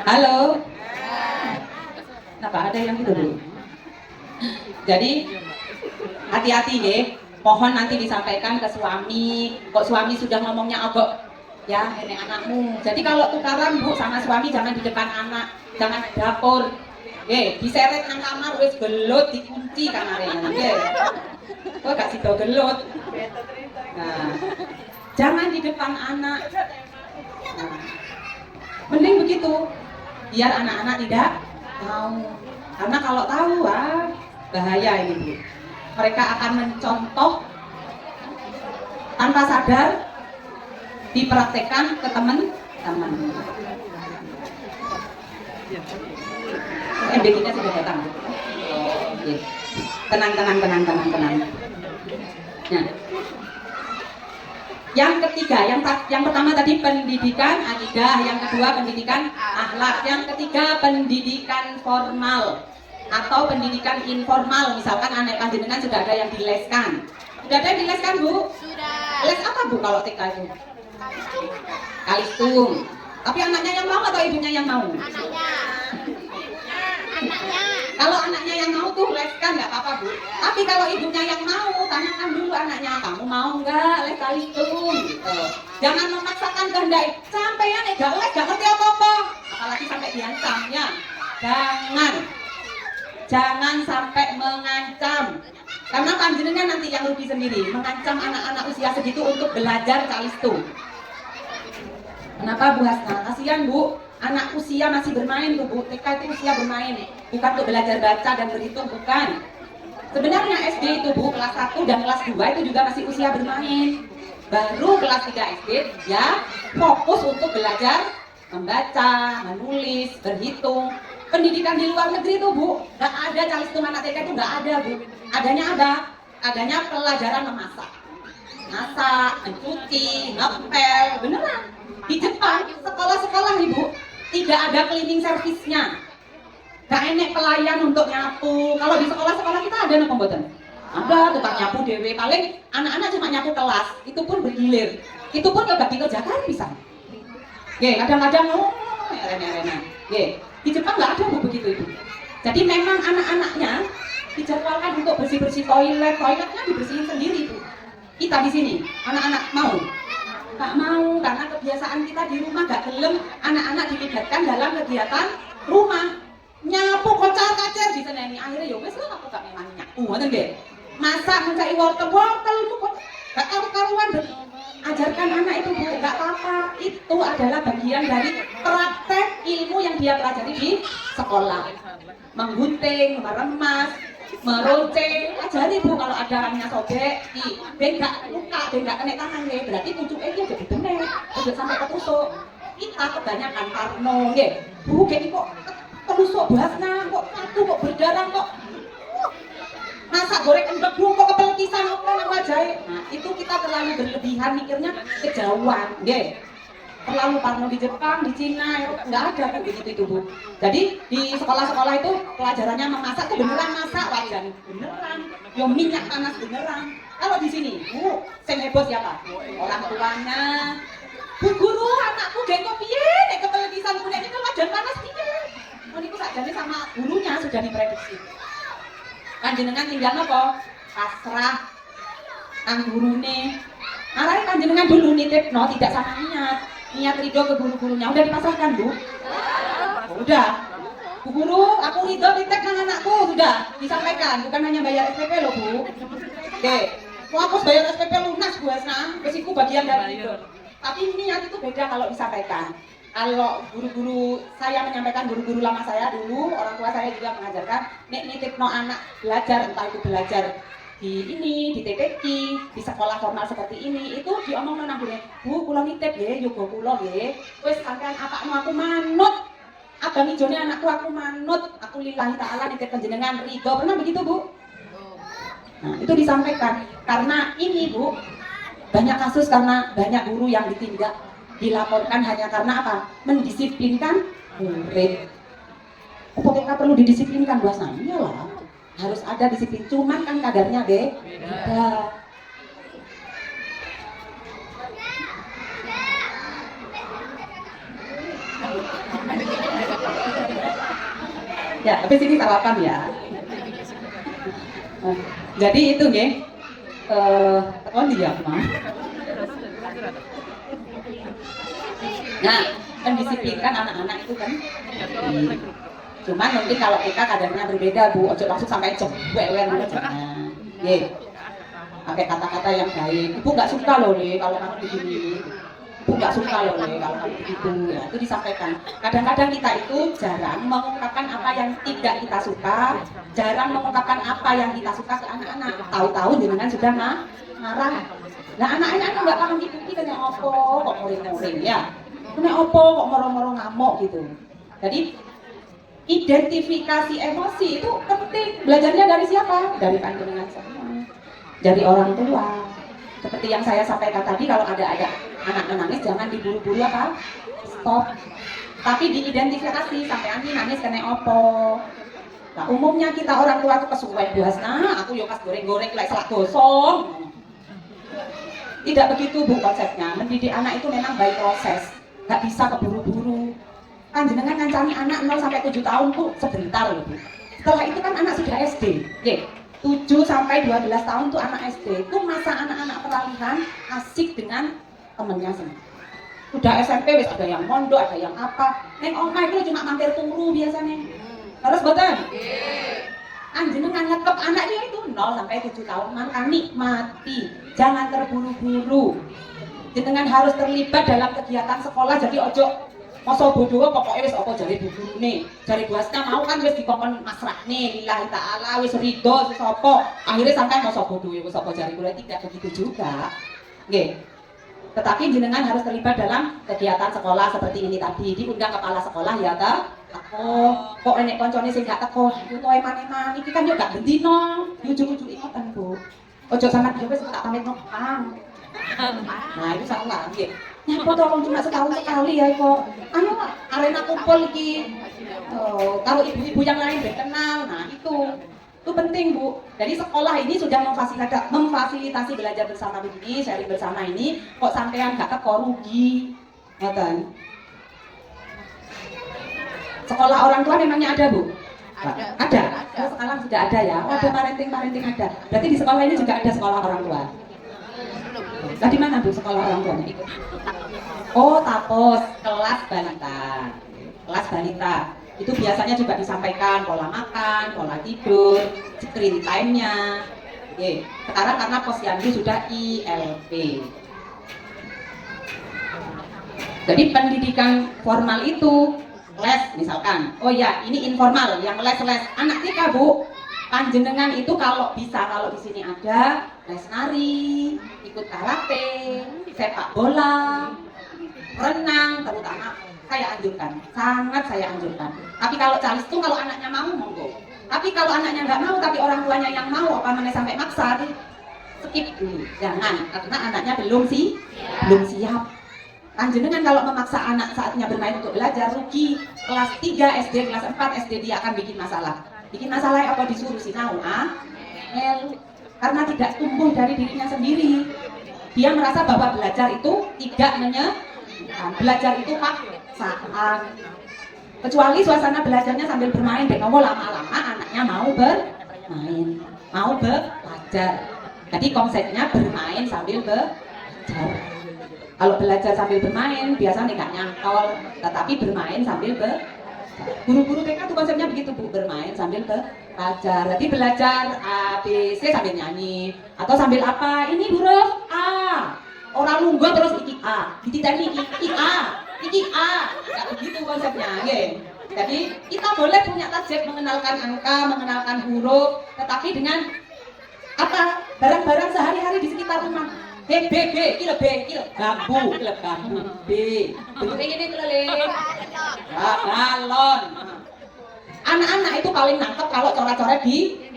Halo. Kenapa ada yang itu dulu? Jadi hati-hati nggih. Pohon nanti disampaikan ke suami. Kok suami sudah ngomongnya agak ya ini anakmu. Jadi kalau tukaran, Bu, sama suami jangan di depan anak, jangan di dapur. Diseret nang kamar wis gelut dikunci kamarnya. Nggih. Kok gak sida gelut. Nah, jangan di depan anak. Nah, mending begitu, biar anak-anak tidak tahu. Karena kalau tahu, wah bahaya ini, Bu. Mereka akan mencontoh tanpa sadar, dipraktekkan ke teman-teman. MBK-nya sudah datang. Oke. Tenang. Nah, yang ketiga, yang pertama tadi pendidikan akidah, yang kedua pendidikan akhlak, yang ketiga pendidikan formal atau pendidikan informal. Misalkan anak panjenengan sudah ada yang dileskan. Sudah ada yang dileskan, Bu? Sudah. Les apa, Bu, kalau TK itu? Kalistung. Tapi anaknya yang mau atau ibunya yang mau? Anaknya. Kalau anaknya yang mau tuh leskan nggak apa-apa, Bu. Tapi kalau ibunya yang mau, tanyakan dulu anaknya, kamu mau nggak les kalistung? Gitu. Jangan memaksakan kehendak. Sampeyan gak les, gak ngerti apa-apa. Apalagi sampai diancam, ya. Jangan sampai mengancam. Karena panjenengan nanti yang rugi sendiri, mengancam anak-anak usia segitu untuk belajar kalistung. Kenapa, Bu Hasna? Kasihan, Bu. Anak usia masih bermain tuh, Bu. TK itu usia bermain, bukan untuk belajar baca dan berhitung, bukan. Sebenarnya SD itu, Bu, kelas 1 dan kelas 2 itu juga masih usia bermain. Baru kelas 3 SD ya fokus untuk belajar membaca, menulis, berhitung. Pendidikan di luar negeri tuh, Bu, nggak ada kalistung anak TK itu, nggak ada, Bu. Adanya apa? Adanya pelajaran memasak. masak, mencuci, ngepel, beneran. Di Jepang, sekolah-sekolah ibu, tidak ada cleaning service-nya. Gak enek pelayan untuk nyapu. Kalau di sekolah-sekolah kita ada nopo mboten? Ada tukang nyapu dewe. Paling anak-anak cuma nyapu kelas, itu pun bergilir. Itu pun gak dikerjakan bisa. Kadang-kadang eren-erenan. Di Jepang nggak ada bu begitu itu. Jadi memang anak-anaknya dijadwalkan untuk bersih-bersih toiletnya dibersihin sendiri bu. Kita di sini, anak-anak mau? Nggak mau, karena kebiasaan kita di rumah gak gelem anak-anak dilibatkan dalam kegiatan rumah. Nyapu kocar-kacir di sana ini, akhirnya ya wes lah aku gak memang nyapu, ngoten nggih. Masak mencari wortel itu kok gak karu-karuan. Ajarkan anak itu bu, gak apa-apa. Itu adalah bagian dari praktek ilmu yang dia pelajari di sekolah. Menggunting, meremas, meronce, ajari bu kalau ada orangnya sobek, bengkak luka, bengkak kena tangan nih, berarti pucuknya dia jadi bener, udah sampai ketusuk. Kita kebanyakan parno, bu, kayak kok ketusuk bahasnya, kok satu kok berdarah kok. Masak goreng endok dulu kok kepeletisan apa nang wajahe. Nah, itu kita terlalu berlebihan mikirnya kejauhan, terlalu parno di Jepang, di Cina, nggak ada kan begitu itu bu. Jadi di sekolah-sekolah itu pelajarannya memasak tuh beneran masak wajan, beneran, yo minyak panas beneran. Kalau di sini, bu, sing heboh siapa? Orang tuanya. Bu guru, anakku geng kok piye? Nek kepeletisan punya ini kan wajan panas piye? Oh niku sakjane sama gurunya sudah diprediksi. Panjenengan tinggal apa? Pasrah kang gurune. Arahe panjenengan dulu nitipno tidak sama niat ridho ke guru-gurunya. Udah dipasrahkan bu? Udah. Bu guru, aku ridho nitip nang anakku, sudah disampaikan. Bukan hanya bayar SPP loh bu. Mau aku bayar SPP lunas bu Asna, besiku bagian dari itu. Tapi niat itu beda kalau disampaikan. Kalau guru-guru saya menyampaikan, guru-guru lama saya dulu, orang tua saya juga mengajarkan nek nitipno anak belajar, entah itu belajar di ini, di TPQ, di sekolah formal seperti ini, itu diomong nang gune, bu kula nitip ya, yoga kula ya, wis sampean apakmu aku manut, abang ijone anakku aku manut, aku lillahi ta'ala nitip panjenengan ridho, pernah begitu bu? Nah itu disampaikan, karena ini bu, banyak kasus karena banyak guru yang ditindak, dilaporkan hanya karena apa? Mendisiplinkan murid. Apa kita perlu didisiplinkan bahasanya lah? Harus ada disiplin, cuman kan kadarnya deh beda. Ya, tapi sini sarapan ya. Jadi itu nggih. Tekan dia mah. Nah, mendisiplinkan anak-anak itu kan. Cuman nanti kalau kita kadarnya berbeda bu, ojo langsung sampai cewek-cewek jangan. Pakai kata-kata yang baik. Ibu nggak suka loh nih kalau kamu begini. Ibu nggak suka loh nih kalau kamu begitu. Ya, itu disampaikan. Kadang-kadang kita itu jarang mengungkapkan apa yang tidak kita suka, jarang mengungkapkan apa yang kita suka ke anak-anak. Tahu-tahu jenengan sudah marah. Nah anak-anak itu nggak paham gitu, kena opo kok muring-muring ya. Kena opo kok moro-moro ngamuk gitu. Jadi identifikasi emosi itu penting. Belajarnya dari siapa? Dari panjenengan semua, dari orang tua. Seperti yang saya sampaikan tadi, kalau ada anak menangis jangan diburu-buru apa? Stop. Tapi diidentifikasi sampai anjing nangis kena opo. Nah umumnya kita orang tua tuh kesuwen bahas, nah aku yo pas goreng-goreng like selak gosong. Tidak begitu bu konsepnya. Mendidik anak itu memang by proses, nggak bisa keburu-buru. Panjenengan ngancani anak 0 sampai 7 tahun tuh sebentar loh bu. Setelah itu kan anak sudah SD. 7 sampai 12 tahun tuh anak SD. Itu masa anak-anak peralihan asik dengan temennya sendiri. Udah SMP wis ada yang mondok, ada yang apa. Neng omah itu cuma mampir turu biasanya. Terus boten? Anjenengan ngetep anaknya itu 0 sampai 7 tahun, maka nikmati, jangan terburu-buru. Jenengan harus terlibat dalam kegiatan sekolah, jadi ojo masa bodoh pokoknya wis apa jari gurune, jari buasnya mau kan wis dikongkon masrahne lillahi ta'ala wis ridho wis apa, akhirnya sampai masa bodoh wis apa jari kula, tidak begitu juga. Nggih. Tetapi jenengan harus terlibat dalam kegiatan sekolah seperti ini tadi, diundang kepala sekolah ya ta. Kok enek koncone sing gak teko, yo to eman-eman iki kan yo gak bendino, ujug-ujug ngoten Bu. Ojo sampean yo wis tak pamit nang. Nah itu salah nggih. Nyapa tolong cuma setahun sekali ya kok. Anu arena kumpul iki. Oh, kalau ibu-ibu yang lain berkenal. Nah itu penting Bu. Jadi sekolah ini sudah memfasilitasi belajar bersama begini, sharing bersama ini, kok sampean gak teko rugi. Ngoten. Sekolah orang tua memangnya ada Bu? Ada. Oh, sekarang sudah ada ya. Oh, ada parenting ada. Berarti di sekolah ini juga ada sekolah orang tua. Nah, di mana Bu sekolah orang tuanya ikut? Oh, tapos kelas balita. Kelas balita. Itu biasanya juga disampaikan pola makan, pola tidur, screen time-nya. Oke. Sekarang karena posyandu sudah ILP. Jadi pendidikan formal itu les misalkan. Oh ya, ini informal yang les-les anak TK Bu. Panjenengan itu kalau bisa, kalau di sini ada les nari, ikut karate, sepak bola, renang, terutama saya anjurkan, sangat saya anjurkan. Tapi kalau calis itu kalau anaknya mau monggo. Tapi kalau anaknya nggak mau, tapi orang tuanya yang mau, apa namanya sampai maksa, skip dulu, jangan, karena anaknya belum siap. Panjenengan kalau memaksa anak saatnya bermain untuk belajar, rugi. Kelas 3 SD, kelas 4 SD dia akan bikin masalah. Bikin masalah apa disuruh sinau karena tidak tumbuh dari dirinya sendiri. Dia merasa bahwa belajar itu tidak menyenangkan, belajar itu paksaan. Kecuali suasana belajarnya sambil bermain, lama-lama anaknya mau bermain, mau belajar. Jadi konsepnya bermain sambil belajar. Kalau belajar sambil bermain, biasanya nggak nyantol, tetapi bermain sambil guru-guru TK tuh konsepnya begitu Bu, bermain sambil belajar. Jadi belajar A, B, C sambil nyanyi, atau sambil apa? Ini huruf A, orang lungguh terus iki A, dititeni iki A, iki A, nggak begitu konsepnya, ya. Jadi kita boleh punya target mengenalkan angka, mengenalkan huruf, tetapi dengan apa? Barang-barang sehari-hari di sekitar rumah. B, kilo bambu, B. Bentuknya ini kelele. Balon. Anak-anak itu paling nangkep kalau coret-coret di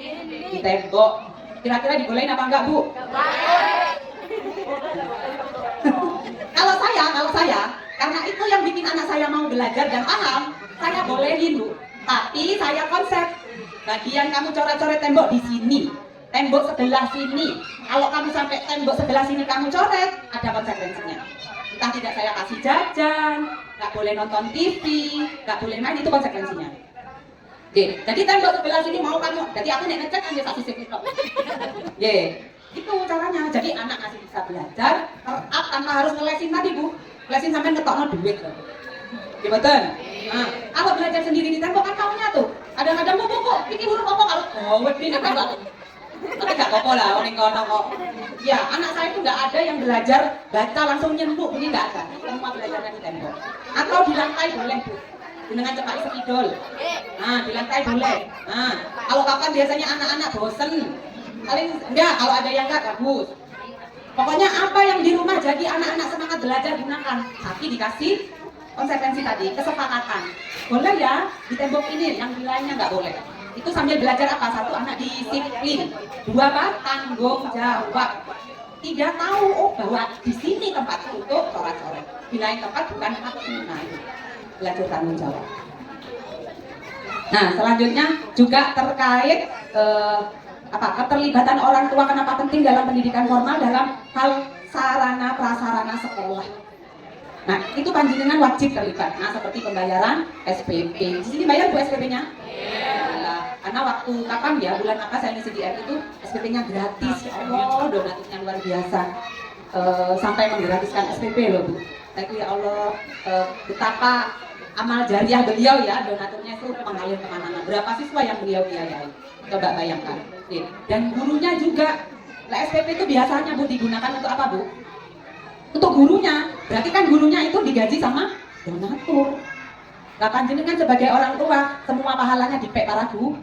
tembok. Kira-kira dibolehin apa enggak Bu? Kalau saya, karena itu yang bikin anak saya mau belajar dan paham, saya bolehin Bu. Tapi saya konsep, bagian kamu coret-coret tembok di sini. Tembok sebelah sini, kalau kamu sampai tembok sebelah sini kamu coret, ada konsekuensinya. Entah tidak saya kasih jajan, nggak boleh nonton TV, nggak boleh main, itu konsekuensinya. Jadi tembok sebelah sini mau kamu, jadi aku nek ngecek kan bisa sisip itu. Itu caranya. Jadi anak masih bisa belajar, terap tanpa harus ngelesin tadi Bu. Ngelesin sampai ngetokno duit loh. Betul. Nah, kalau belajar sendiri di tembok kan kamunya tuh. Kadang-kadang Bu, pikir huruf apa kalau wedi nek tembok. Tapi gak apa-apa lah, orang kono kok. Ya, anak saya itu nggak ada yang belajar baca langsung nyembuk, ini nggak ada. Semua belajarnya di tembok. Atau di lantai boleh Bu, dengan cepat spidol. Nah, di lantai boleh. Nah, kalau kapan biasanya anak-anak bosen, paling enggak, kalau ada yang nggak bagus. Pokoknya apa yang di rumah jadi anak-anak semangat belajar gunakan. Tapi dikasih konsekuensi tadi, kesepakatan. Boleh ya di tembok ini, yang di lainnya nggak boleh. Itu sambil belajar apa? Satu, anak disiplin. Dua, apa? Tanggung jawab. Tiga, tahu bahwa di sini tempat untuk coret-coret. Di lain tempat bukan hakmu. Nah, itu belajar tanggung jawab. Nah, selanjutnya juga terkait keterlibatan orang tua, kenapa penting dalam pendidikan formal dalam hal sarana prasarana sekolah. Nah, itu panjenengan wajib terlibat. Nah, seperti pembayaran SPP. Di sini bayar Bu SPP-nya? Karena waktu kapan ya, bulan apa saya ngisi di RT itu SPP-nya gratis. Ya Allah, donaturnya luar biasa. Sampai menggratiskan SPP loh Bu. Tapi ya Allah, betapa amal jariah beliau ya, donaturnya itu mengalir kemana-mana. Berapa siswa yang beliau biayai? Coba bayangkan. Dan gurunya juga. Nah, SPP itu biasanya Bu digunakan untuk apa Bu? Untuk gurunya. Berarti kan gurunya itu digaji sama donatur. Nah, panjenengan sebagai orang tua, semua pahalanya dipek para guru.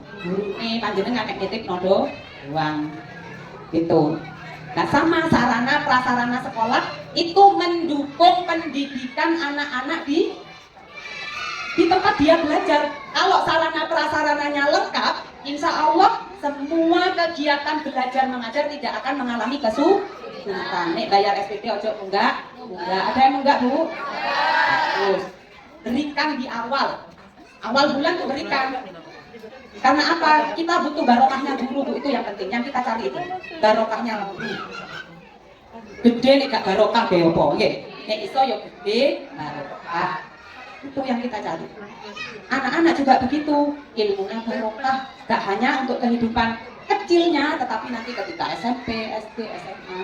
Panjenengan nek nitip nodo uang. Gitu. Nah, sama sarana prasarana sekolah itu mendukung pendidikan anak-anak di tempat dia belajar. Kalau sarana prasarananya lengkap, insya Allah semua kegiatan belajar mengajar tidak akan mengalami kesulitan. Nah, nek bayar SPP ojo enggak. Ada yang enggak, Bu? Terus berikan di awal bulan tuh berikan. Karena apa? Kita butuh barokahnya guru, Bu. Itu yang penting, yang kita cari itu barokahnya guru. Gede nek gak barokah be opo nggih. Nek iso yo gede barokah. Itu yang kita cari. Anak-anak juga begitu, ilmunya barokah, gak hanya untuk kehidupan kecilnya, tetapi nanti ketika SMP, SD, SMA,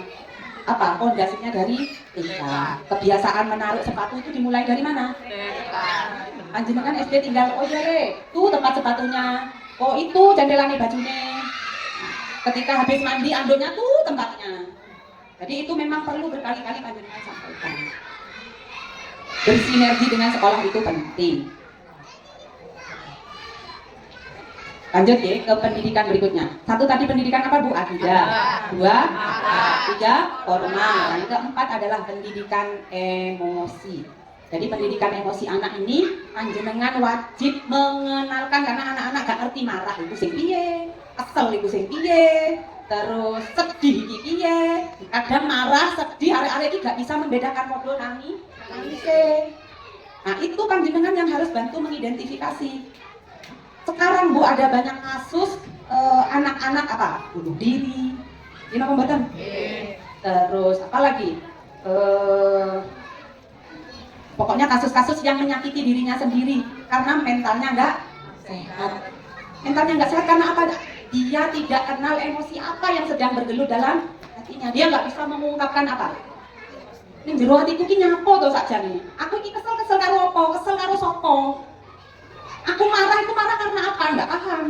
apa pondasinya dari TK. Kebiasaan menaruh sepatu itu dimulai dari mana? Panjenengan SD tinggal, oh iya tuh tempat sepatunya, oh itu jandelane bajunya. Ketika habis mandi andonnya tuh tempatnya. Jadi itu memang perlu berkali-kali panjenengan sampaikan. Bersinergi dengan sekolah itu penting. Lanjut ya ke pendidikan berikutnya. Satu tadi pendidikan apa, Bu? Akidah. Dua, tiga, formal. Yang keempat adalah pendidikan emosi. Jadi pendidikan emosi anak ini panjenengan wajib mengenalkan, karena anak-anak gak ngerti marah itu sing piye, kesel itu sing piye, terus sedih iki piye. Kadang marah, sedih, arek-arek iki gak bisa membedakan model nangis. Nah, itu panjenengan yang harus bantu mengidentifikasi. Sekarang, Bu, ada banyak kasus anak-anak apa? Bunuh diri. Ini apa pembuatan? Terus apa lagi? Pokoknya kasus-kasus yang menyakiti dirinya sendiri karena mentalnya nggak sehat. Mentalnya nggak sehat karena apa? Dia tidak kenal emosi apa yang sedang bergelut dalam hatinya. Dia nggak bisa mengungkapkan apa. Ning jero hatiku ki nyapo to sakjane. Aku iki kesel karo apa? Kesel karo sapa? Aku marah itu marah karena apa? Nggak paham.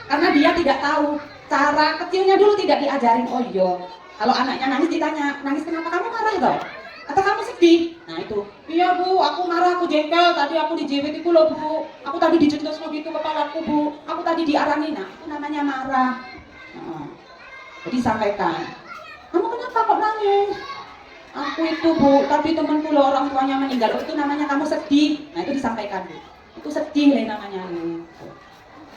Karena dia tidak tahu. Cara kecilnya dulu tidak diajarin. Oh iya, kalau anaknya nangis ditanya, nangis kenapa kamu marah toh? Atau kamu sedih? Nah itu, iya Bu, aku marah, aku jengkel, tadi aku dijerit itu loh Bu. Aku tadi dijentos begitu kepalaku Bu. Aku tadi diarani. Nah itu namanya marah. Nah, jadi sampaikan, kamu kenapa kok nangis? Aku itu Bu, tapi temanku loh orang tuanya meninggal. Oh, itu namanya kamu sedih. Nah itu disampaikan Bu. Itu sedih lah namanya.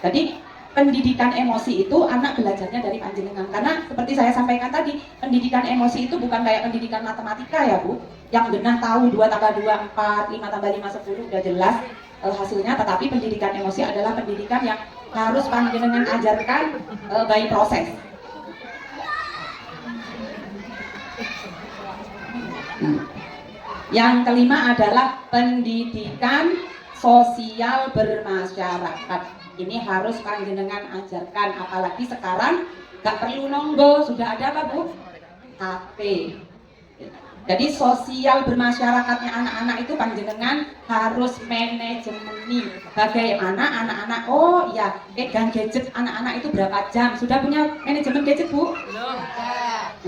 Jadi pendidikan emosi itu anak belajarnya dari panjenengan. Karena seperti saya sampaikan tadi, pendidikan emosi itu bukan kayak pendidikan matematika ya Bu, yang genah tahu 2 tambah 2 4, 5 tambah 5 10 udah jelas hasilnya. Tetapi pendidikan emosi adalah pendidikan yang harus panjenengan ajarkan by proses. Yang kelima adalah pendidikan sosial bermasyarakat. Ini harus panjenengan ajarkan, apalagi sekarang gak perlu nonggo, sudah ada apa Bu? HP. Jadi sosial bermasyarakatnya anak-anak itu panjenengan harus manajemen. Bagaimana anak-anak, oh iya, pegang gadget anak-anak itu berapa jam? Sudah punya manajemen gadget Bu? Belum.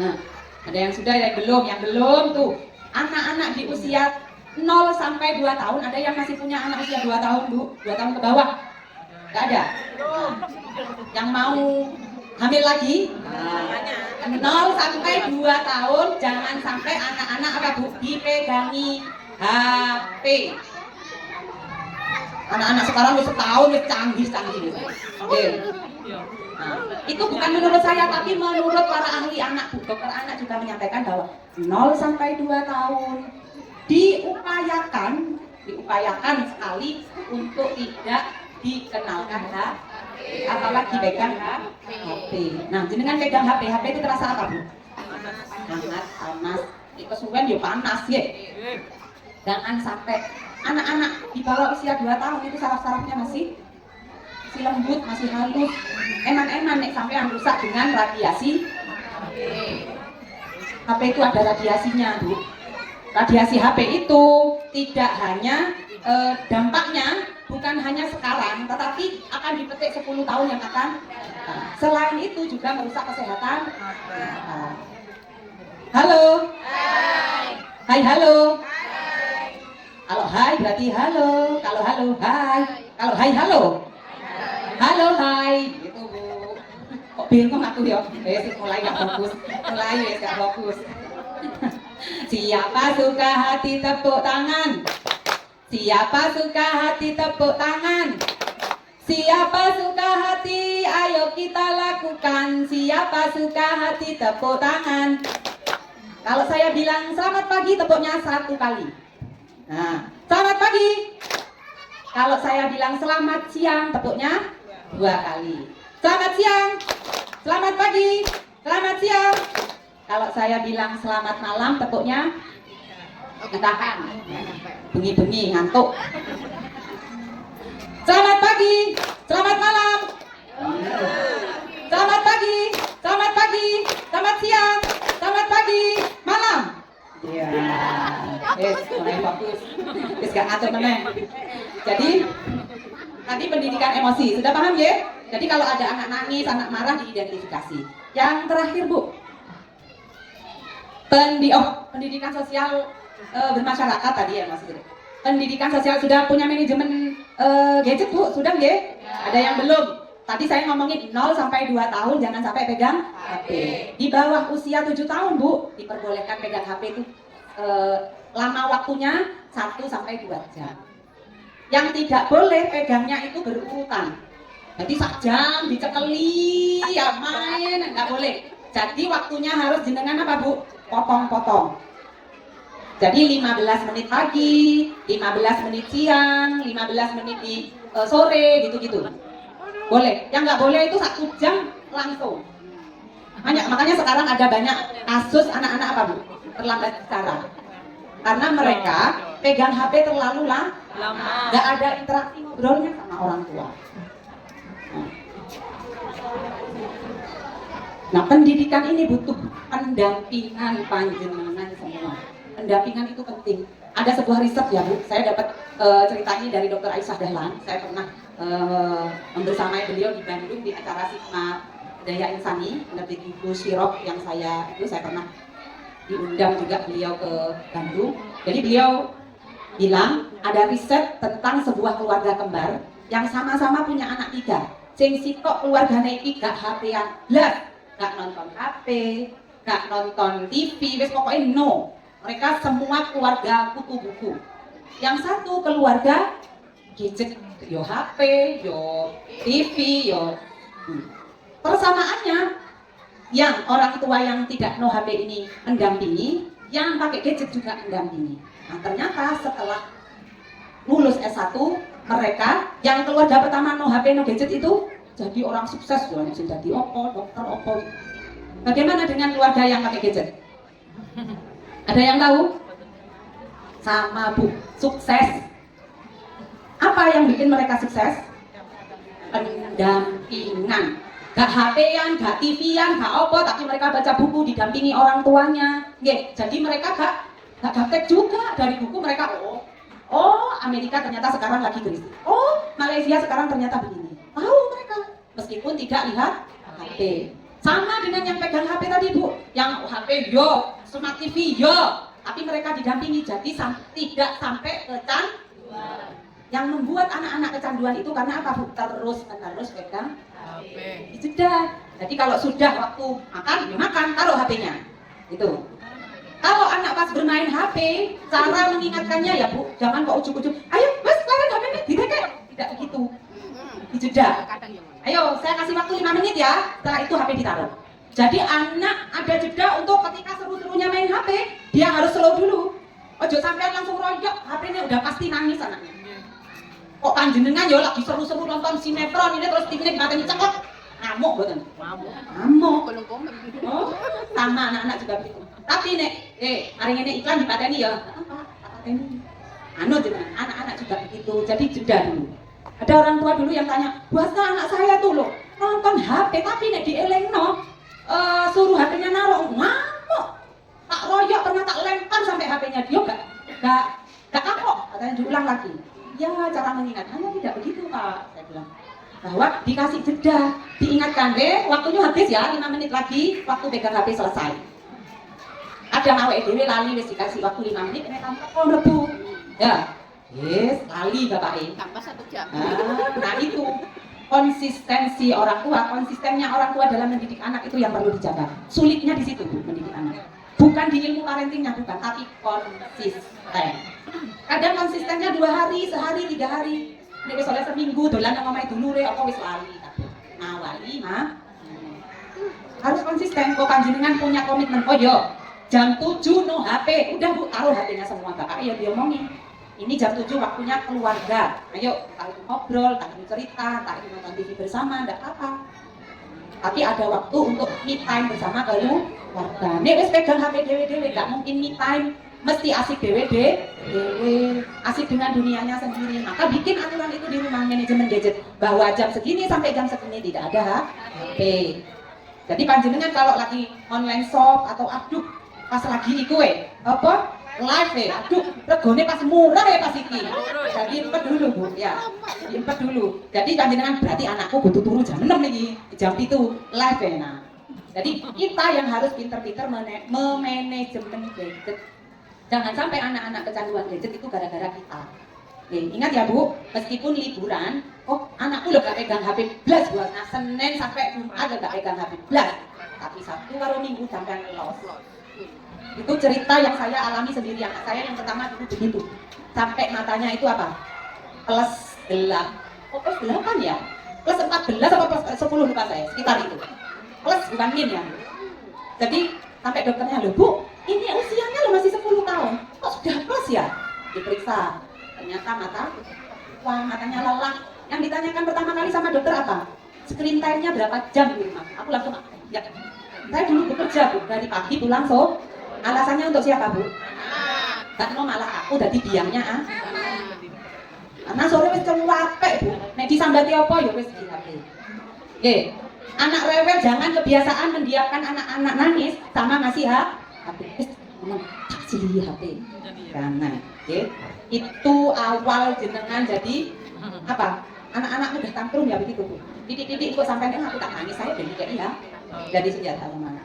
Nah, ada yang sudah, yang belum tuh. Anak-anak di usia 0 sampai 2 tahun, ada yang masih punya anak usia 2 tahun Bu? 2 tahun ke bawah? Gak ada? Yang mau hamil lagi? 0 sampai 2 tahun, jangan sampai anak-anak apa Bu? Dipegangi HP. Anak-anak sekarang udah setahun, udah canggih. Oke. Nah, itu bukan menurut saya, tapi menurut para ahli anak, Bu. Dokter anak juga menyampaikan bahwa 0 sampai 2 tahun diupayakan sekali untuk tidak dikenalkan apalagi pegang HP. Nah, jenengan pegang HP itu terasa apa Bu? Hangat, panas, kesuwen ya panas ya. Jangan sampai anak-anak di bawah usia 2 tahun itu saraf-sarafnya masih lembut, masih halus. Eman-eman nek sampean rusak dengan radiasi. HP itu ada radiasinya Bu. Radiasi HP itu tidak hanya dampaknya bukan hanya sekarang, tetapi akan dipetik 10 tahun yang akan datang. Selain itu juga merusak kesehatan. Halo. Hai halo. Kalau hai berarti halo. Kalau halo hai. Kalau hai halo. Halo hai. Gitu Bu. Kok bingung aku ya? Mulai nggak fokus. Mulai nggak fokus. Siapa suka hati tepuk tangan? Siapa suka hati tepuk tangan? Siapa suka hati ayo kita lakukan. Siapa suka hati tepuk tangan? Kalau saya bilang selamat pagi, tepuknya 1 kali. Nah, selamat pagi. Kalau saya bilang selamat siang, tepuknya 2 kali. Selamat siang, selamat pagi, selamat siang. Kalau saya bilang selamat malam, tepuknya ditahan. Bengi-bengi ngantuk. Selamat pagi, selamat malam. Selamat pagi, selamat pagi, selamat siang, selamat pagi, malam. Iya. Mulai fokus. Gak ngatur meneh. Jadi tadi pendidikan emosi, sudah paham ya? Jadi kalau ada anak nangis, anak marah diidentifikasi. Yang terakhir Bu, pendidikan sosial bermasyarakat tadi ya maksudnya. Pendidikan sosial sudah punya manajemen gadget Bu, sudah ya? Ada yang belum? Tadi saya ngomongin 0 sampai 2 tahun jangan sampai pegang HP. Di bawah usia 7 tahun Bu, diperbolehkan pegang HP itu lama waktunya 1 sampai 2 jam. Yang tidak boleh pegangnya itu berurutan. Jadi 1 jam dicekeli ya main, nggak boleh. Jadi waktunya harus jenengan apa Bu? Potong-potong. Jadi 15 menit pagi, 15 menit siang, 15 menit di sore gitu-gitu. Boleh. Yang nggak boleh itu 1 jam langsung. Makanya sekarang ada banyak kasus anak-anak apa Bu? Terlambat bicara. Karena mereka pegang HP terlalu lama. Nggak ada interaksi ngobrolnya sama orang tua. Nah, pendidikan ini butuh pendampingan panjenengan semua. Pendampingan itu penting. Ada sebuah riset ya Bu, saya dapat cerita ini dari Dr. Aisyah Dahlan. Saya pernah membersamai beliau di Bandung di acara Sigma Daya Insani, menerbit buku Sirop yang saya pernah diundang juga beliau ke Bandung. Jadi beliau bilang ada riset tentang sebuah keluarga kembar yang sama-sama punya anak 3. Sing sitok keluargane iki gak HP-an blas, gak nonton HP, gak nonton TV, wis pokoknya no. Mereka semua keluarga kutu buku. Yang satu keluarga gadget, yo HP, yo TV, yo persamaannya yang orang tua yang tidak no HP ini mendampingi, yang pakai gadget juga mendampingi. Nah ternyata setelah lulus S1 mereka yang keluarga pertama no HP no gadget itu jadi orang sukses, jadi dokter, Bagaimana dengan keluarga yang pakai gadget? Ada yang tahu? Sama Bu, sukses. Apa yang bikin mereka sukses? Pendampingan. Gak HP-an, gak TV-an, gak apa, tapi mereka baca buku didampingi orang tuanya. Jadi mereka gak gaptek juga dari buku mereka. Oh, Amerika ternyata sekarang lagi krisis. Oh, Malaysia sekarang ternyata begini. Tahu mereka, meskipun tidak lihat HP. Sama dengan yang pegang HP tadi Bu, yang HP yo, smart TV yo, tapi mereka didampingi jadi tidak sampai kecanduan. Yang membuat anak-anak kecanduan itu karena apa Bu? Terus pegang HP. Sudah. Jadi kalau sudah waktu makan, ya makan, taruh HP-nya. Itu. Kalau anak pas bermain HP, cara mengingatkannya ya Bu, jangan kok ujuk-ujuk. Ayo, Mas, keluarin HP-nya, didekek. Tidak begitu. Dijeda. Ayo, saya kasih waktu 5 menit ya. Setelah itu HP ditaruh. Jadi anak ada jeda untuk ketika seru-serunya main HP, dia harus slow dulu. Ojo sampean langsung royok, HP-nya udah pasti nangis anaknya. Kok panjenengan ya lagi seru-seru nonton sinetron ini terus TV-nya dimateni cekot. Ngamuk mboten? Ngamuk. Oh, sama anak-anak juga begitu. Tapi nek hari ini iklan dipateni ya. Apa? Pateni. Anu jenengan, anak-anak juga begitu. Jadi jeda dulu. Ada orang tua dulu yang tanya, "Buasa anak saya tuh loh, nonton HP tapi nek dielengno, suruh HP-nya naruh, ngamuk. Tak royok pernah tak lempar sampai HP-nya dia gak kapok." Katanya diulang lagi. Ya, cara mengingatkannya tidak begitu Pak, saya bilang. Bahwa dikasih jeda, diingatkan, waktunya habis ya, 5 menit lagi, waktu pegang HP selesai. Ada awake dhewe lali wis dikasih waktu 5 menit, nek tampek kok mlebu. Ya, yes, lali Bapak tambah 1 jam. Nah itu konsistensi orang tua, konsistennya orang tua dalam mendidik anak itu yang perlu dijaga. Sulitnya di situ Bu, mendidik anak. Bukan di ilmu parentingnya bukan, tapi konsisten. Kadang konsistennya 2 hari, sehari, 3 hari. Nek wis oleh seminggu dolan nang omahe dulure apa wis lali kabeh. Ngawali mah. Harus konsisten. Kok panjenengan punya komitmen. Oh yo, jam 7 no HP, udah Bu taruh HP-nya semua, bapak ya diomongin. Ini jam 7 waktunya keluarga, ayo tak itu ngobrol, tak itu cerita, tak itu nonton TV bersama, enggak apa-apa. Tapi ada waktu untuk me time bersama keluarga. Nek wis pegang HP dewe-dewe, enggak mungkin me time, mesti asik dewe asik dengan dunianya sendiri. Maka bikin aturan itu di rumah manajemen gadget bahwa jam segini sampai jam segini tidak ada HP. Jadi panjenengan kalau lagi online shop atau aduh pas lagi iku apa live aduh regone pas murah pas iki. Jadi empet dulu Bu ya. Empet dulu. Jadi panjenengan berarti anakku butuh turu jam 6 nih, jam itu live nah. Jadi kita yang harus pinter-pinter memanajemen gadget. Jangan sampai anak-anak kecanduan gadget itu gara-gara kita. Ingat ya Bu, meskipun liburan, oh anakku udah gak pegang HP blas buat Senin sampai Jumat udah gak pegang HP blas. Tapi Sabtu karo Minggu sampai los. Itu cerita yang saya alami sendiri, anak saya yang pertama dulu begitu. Sampai matanya itu apa? Plus 8. Oh plus 8 ya? Plus 14 atau plus 10 lupa saya, sekitar itu. Plus bukan min ya. Jadi sampai dokternya, loh Bu, ini usianya lo masih 10 tahun, kok sudah plus ya? Diperiksa. Ternyata matanya lelah. Yang ditanyakan pertama kali sama dokter apa? Screen time-nya berapa jam di rumah? Aku langsung, ya. Saya dulu bekerja Bu, dari pagi pulang so. Alasannya untuk siapa Bu? Gak mau malah aku dari biangnya karena sore wis capek Bu. Nek disambati apa ya wis di HP. Oke. Anak rewel jangan kebiasaan mendiamkan anak-anak nangis sama ngasih HP. Wis tak sili HP. Jangan, oke. Itu awal jenengan jadi apa? Anak-anak udah tantrum ya begitu Bu. Titik-titik kok sampai aku tak nangis saya jadi kayak ya. Jadi senjata mana?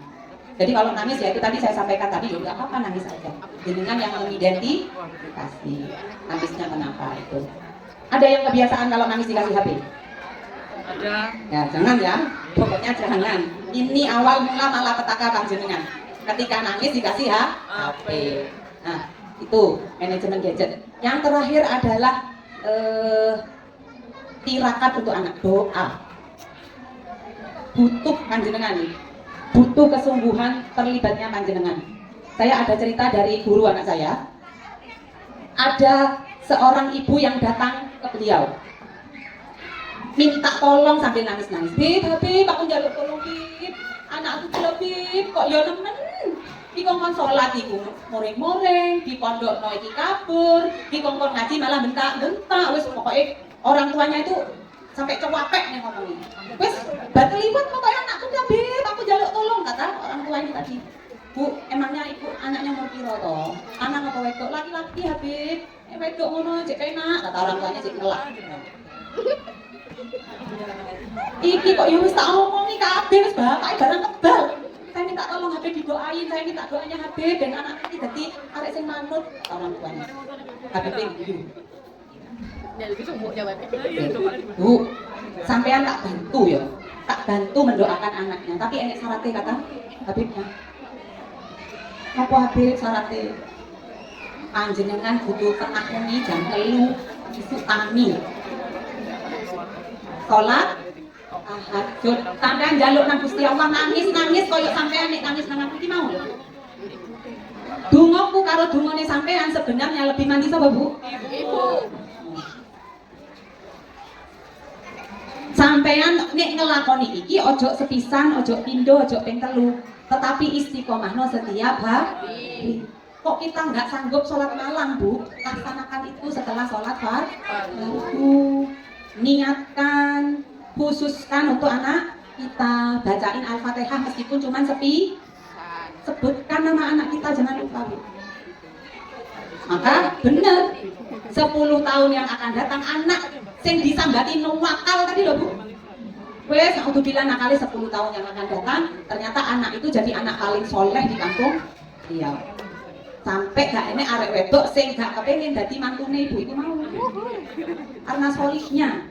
Jadi kalau nangis ya itu tadi saya sampaikan tadi juga apa nangis aja. Jenengan yang mengidentifikasi nangisnya kenapa itu. Ada yang kebiasaan kalau nangis dikasih HP? Ada. Ya jangan ya. Pokoknya jangan. Ini awal mula malah petaka panjenengan. Ketika nangis dikasih HP. Nah, itu manajemen gadget. Yang terakhir adalah tirakat untuk anak, doa. Butuh panjenengan nih, butuh kesungguhan terlibatnya panjenengan. Saya ada cerita dari guru anak saya. Ada seorang ibu yang datang ke beliau, minta tolong sambil nangis-nangis. Bib, aku njaluk tolong Bib, anakku kilo Bib, kok ya nemen. Di kongkong sholat iku moreng-moreng, di pondok no iki kabur, di kongkong ngaji malah bentak-bentak. Wis pokoknya orang tuanya itu sampai cewapek nih ngomongin. Wis batu liwat pokoknya anakku udah Bib, aku jaluk tolong kata orang tua ini tadi. Bu, emangnya ibu anaknya mau piro toh? Anak apa wedok? Laki-laki Habib. Wedok ngono cek enak, kata orang tuanya cek ngelak. Iki kok ya wis tak omongi kabeh wis bapake barang kebal. Saya minta tolong Habib didoain, saya minta doanya Habib dan anak iki dadi arek sing manut orang tuanya. Habib iki. Bu, sampean tak bantu ya. Tak bantu mendoakan anaknya, tapi enek syaratnya kata Habibnya. Apa Habib syaratnya? Panjenengan butuh tenakuni jam 3 isu tani. Sholat tahajud, sampean njaluk nang Gusti Allah nangis-nangis koyo sampean nek nangis nang aku iki mau lho. Dongaku karo dungane sampean sebenarnya lebih manis apa Bu? Ibu. Sampean nek ngelakoni iki ojo sepisan, ojo pindo, ojo ping 3, tetapi istiqomahno setiap hari. Kok kita nggak sanggup sholat malam Bu? Laksanakan itu setelah sholat fardu. Niatkan, khususkan untuk anak kita, bacain Al-Fatihah meskipun cuma sebutkan nama anak kita, jangan lupa Bu. Maka benar 10 tahun yang akan datang anak sing disambati nuwakal tadi loh Bu. Wes aku bilang nakali 10 tahun yang akan datang, ternyata anak itu jadi anak paling soleh di kampung Riau. Sampai gak enek arek wedok sing gak kepengen dadi mantune ibu itu mau. Karena solihnya.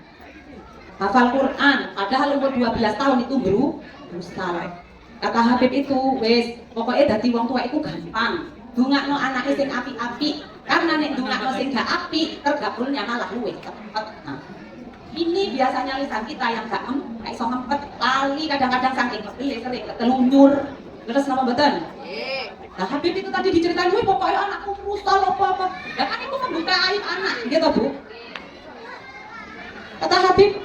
Hafal Quran, padahal umur 12 tahun itu berusaha. Kata Habib itu, wes pokoknya dadi wong tua itu gampang. Dungakno anake sing apik-apik, karena nek dungakno sing gak apik, tergabulnya malah luwih cepet. Nah, ini biasanya lisan kita yang gak iso ngempet, lali kadang-kadang saking kebeli sering ketelunyur. Terus nama mboten? Nah Habib itu tadi diceritain, wih pokoknya anakku mustal apa-apa. Nah kan itu membuka aib anak, gitu Bu. Kata Habib,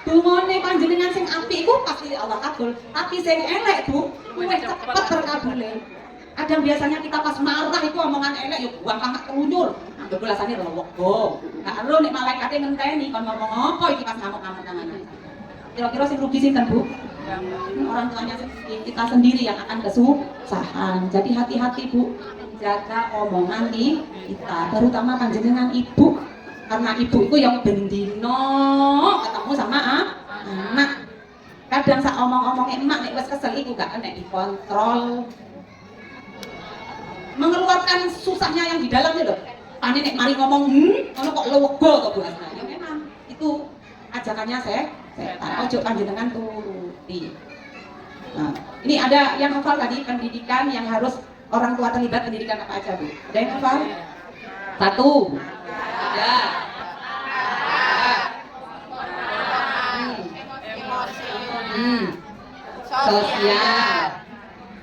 dungane panjenengan sing apik iku pasti Allah kabul. Tapi sing elek Bu, kuwi cepet terkabule. Kadang biasanya kita pas marah itu omongan elek yuk buang pangkat telunyur. Ambil bulasannya rowok go. Nah lu nek malaikate ngenteni kon ngomong apa iki pas ngamuk-ngamuk nang anak. Kira-kira sing rugi sinten Bu? Orang tuanya kita sendiri yang akan kesusahan. Jadi hati-hati Bu, jaga omongan kita, terutama panjenengan ibu, karena ibu itu yang bendino ketemu sama anak. Kadang sak omong-omongnya emak nek wis kesel iku gak kena dikontrol, mengeluarkan susahnya yang di dalamnya loh. Pane nek mari ngomong ngono kok lewego to Bu Asna. Ya memang itu ajakannya setan. Ojo panjenengan turuti. Nah, ini ada yang hafal tadi pendidikan yang harus orang tua terlibat, pendidikan apa aja Bu? Ada yang hafal? Satu. Ya. Sosial.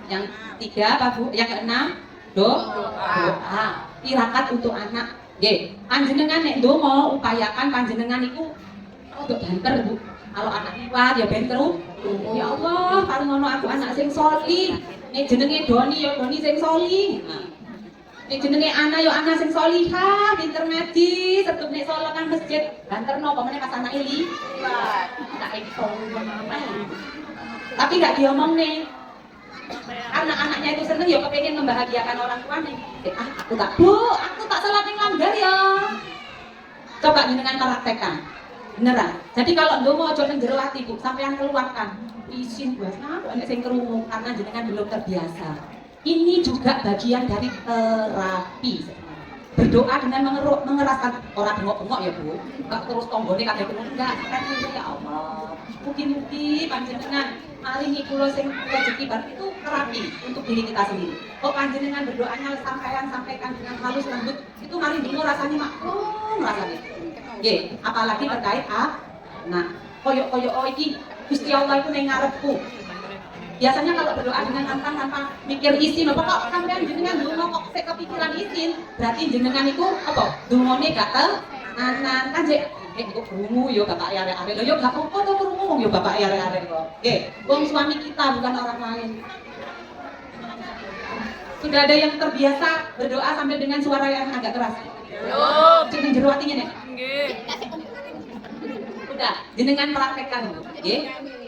Yang tiga apa Bu? Yang keenam? Doa. Tirakat untuk anak. Nggih, panjenengan nek ndonga upayakan panjenengan iku untuk banter Bu. Kalau anak liwat ya banter. Ya Allah, paling ngono aku anak sing sholih. Nek jenenge Doni ya Doni sing sholih. Nek jenenge Ana ya Ana sing sholihah, pinter ngaji, tetep nek salat nang masjid. Banterno apa meneh pas anake liwat. Tak iso. Tapi gak diomong nih. Anak-anaknya itu seneng ya kepengen membahagiakan orang tuanya. Aku tak Bu, aku tak salat ning langgar ya. Coba jenengan praktekkan. Beneran. Jadi kalau ndonga aja nang jero ati Bu, sampean keluarkan. Izin Bu Asna, nek sing krungu karena jenengan belum terbiasa. Ini juga bagian dari terapi sebenarnya. Berdoa dengan mengeraskan orang bengok-bengok ya Bu. Enggak terus tonggone kabeh enggak. Kan ya Allah. Mugi-mugi panjenengan maringi kula sing rezeki bar itu terapi untuk diri kita sendiri. Kok panjenengan berdoanya sampaikan dengan halus lembut, itu mari dulu rasanya maklum rasanya. Nggih, apalagi terkait nah, koyo-koyo iki Gusti Allah itu ning ngarepku. Biasanya kalau berdoa dengan lantang tanpa mikir isin, apa kok sampean jenengan ndonga kok sik kepikiran isin, berarti jenengan iku apa? Dungane gak tenanan kan jek kok krungu yo bapak arek-arek. Lho yo gak apa-apa to krungu yo bapak arek-arek kok. Nggih, wong suami kita bukan orang lain. Sudah ada yang terbiasa berdoa sambil dengan suara yang agak keras? Belum. Jeneng jero atinya nek. Nggih. Udah, jenengan praktekkan, nggih.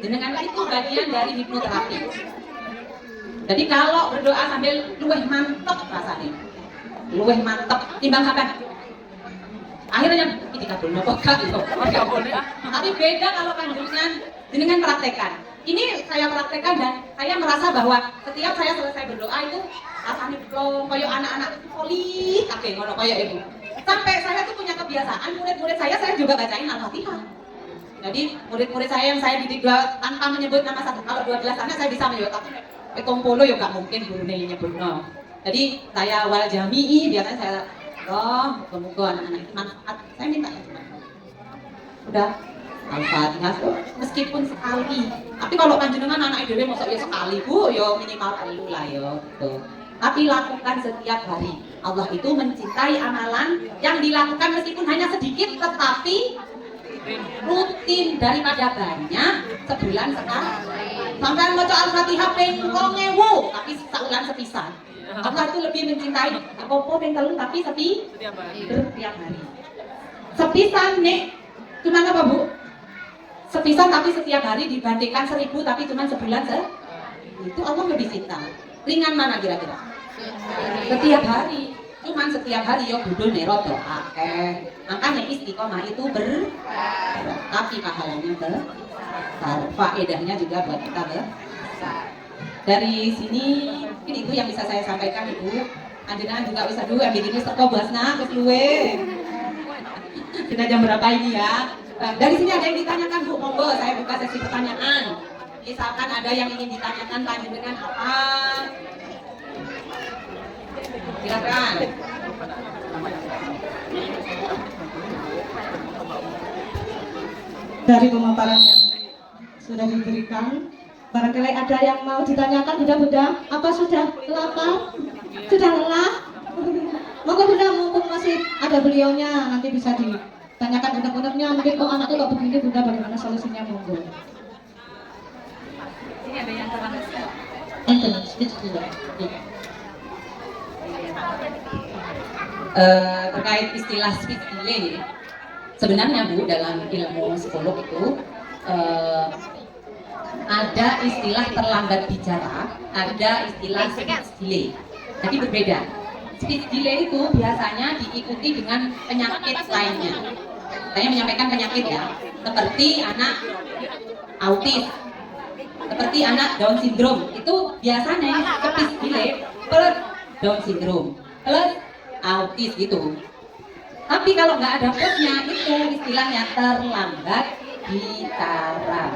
Jenengan itu bagian dari hipnoterapi. Jadi kalau berdoa sambil luweh mantep rasanya. Luweh mantep timbang sampean. Akhirnya ini kabulno kok gak yo. Tapi beda kalau jenengan praktekkan. Ini saya praktekkan dan saya merasa bahwa setiap saya selesai berdoa itu rasanya plong koyo anak-anak poli kabeh ngono koyo ibu. Sampai saya tuh punya kebiasaan murid-murid saya juga bacain Al-Fatihah. Jadi murid-murid saya yang saya didik tanpa menyebut nama satu, kalau 12 anak saya bisa menyebut, tapi polo ya gak mungkin gurunya nyebut no. Jadi saya wal jami'i biasanya saya semoga anak-anak itu manfaat. Saya minta ya cuma udah Al-Fatihah meskipun sekali. Tapi kalau panjenengan anak dhewe mosok ya sekali Bu, ya minimal perlu lah ya gitu. Tapi lakukan setiap hari. Allah itu mencintai amalan yang dilakukan meskipun hanya sedikit tetapi rutin, daripada banyak sebulan sekali. Sampai baca Al-Fatihah ping 2000 tapi sebulan sepisan. Allah itu lebih mencintai apa-apa ping 3 tapi setiap hari. Sepisan nih cuma apa Bu? Sepisan tapi setiap hari dibandingkan 1000 tapi cuma sebulan itu Allah lebih cinta. Ringan mana kira-kira? Setiap hari. Cuman setiap hari yo budul nero doa. Makanya istiqomah itu tapi pahalanya besar. Faedahnya juga buat kita besar. Dari sini mungkin itu yang bisa saya sampaikan Ibu. Panjenengan juga bisa dulu ambil ini teko basna ke luwe. Sudah jam berapa ini ya? Dari sini ada yang ditanyakan Bu, monggo saya buka sesi pertanyaan. Misalkan ada yang ingin ditanyakan panjenengan apa? Silakan. Dari pemaparan yang sudah diberikan, Barangkali ada yang mau ditanyakan, Bunda-bunda. Apa sudah lapar? Sudah lelah? Monggo Bunda, mumpung masih ada beliaunya, nanti bisa ditanyakan unek-uneknya. Mungkin kok anakku kok begini Bunda, bagaimana solusinya, monggo. Ini ada yang terlambat. Enten, speech dulu. Terkait istilah speech delay, sebenarnya Bu, dalam ilmu psikolog itu ada istilah terlambat bicara, ada istilah speech delay. Jadi berbeda. Speech delay itu biasanya diikuti dengan penyakit lainnya. Saya menyampaikan penyakit ya, seperti anak autis, seperti anak Down syndrome. Itu biasanya speech delay plus Down syndrome plus autis gitu. Tapi kalau nggak ada plusnya, itu istilahnya terlambat bicara.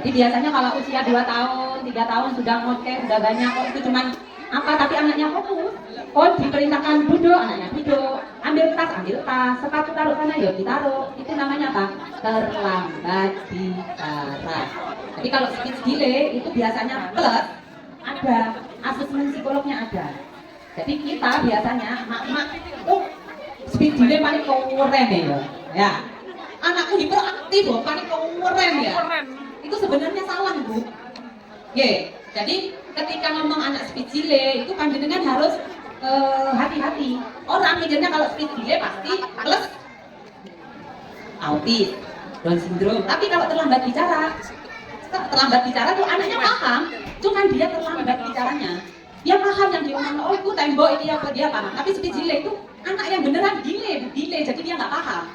Jadi biasanya kalau usia 2 tahun, 3 tahun sudah ngoceh, sudah banyak, kok itu cuman apa, tapi anaknya fokus. Oh, diperintahkan duduk, anaknya duduk, ambil tas, sepatu taruh sana, ya ditaruh. Itu namanya apa? Terlambat bicara. Jadi kalau speech delay itu biasanya plus, ada asesmen psikolognya ada. Jadi kita biasanya mak-mak, oh speech delay paling keren ya. Anakku hiperaktif loh, paling keren ya. Itu sebenarnya salah Bu. Jadi ketika ngomong anak speech delay itu panjenengan harus hati-hati. Orang mikirnya kalau speech delay pasti plus autis, Down syndrome. Tapi kalau terlambat bicara tuh anaknya paham, cuman dia terlambat bicaranya. Dia paham yang diomongin, oh itu tembok ini apa, dia paham. Tapi speech delay itu anak yang beneran delay, jadi dia nggak paham.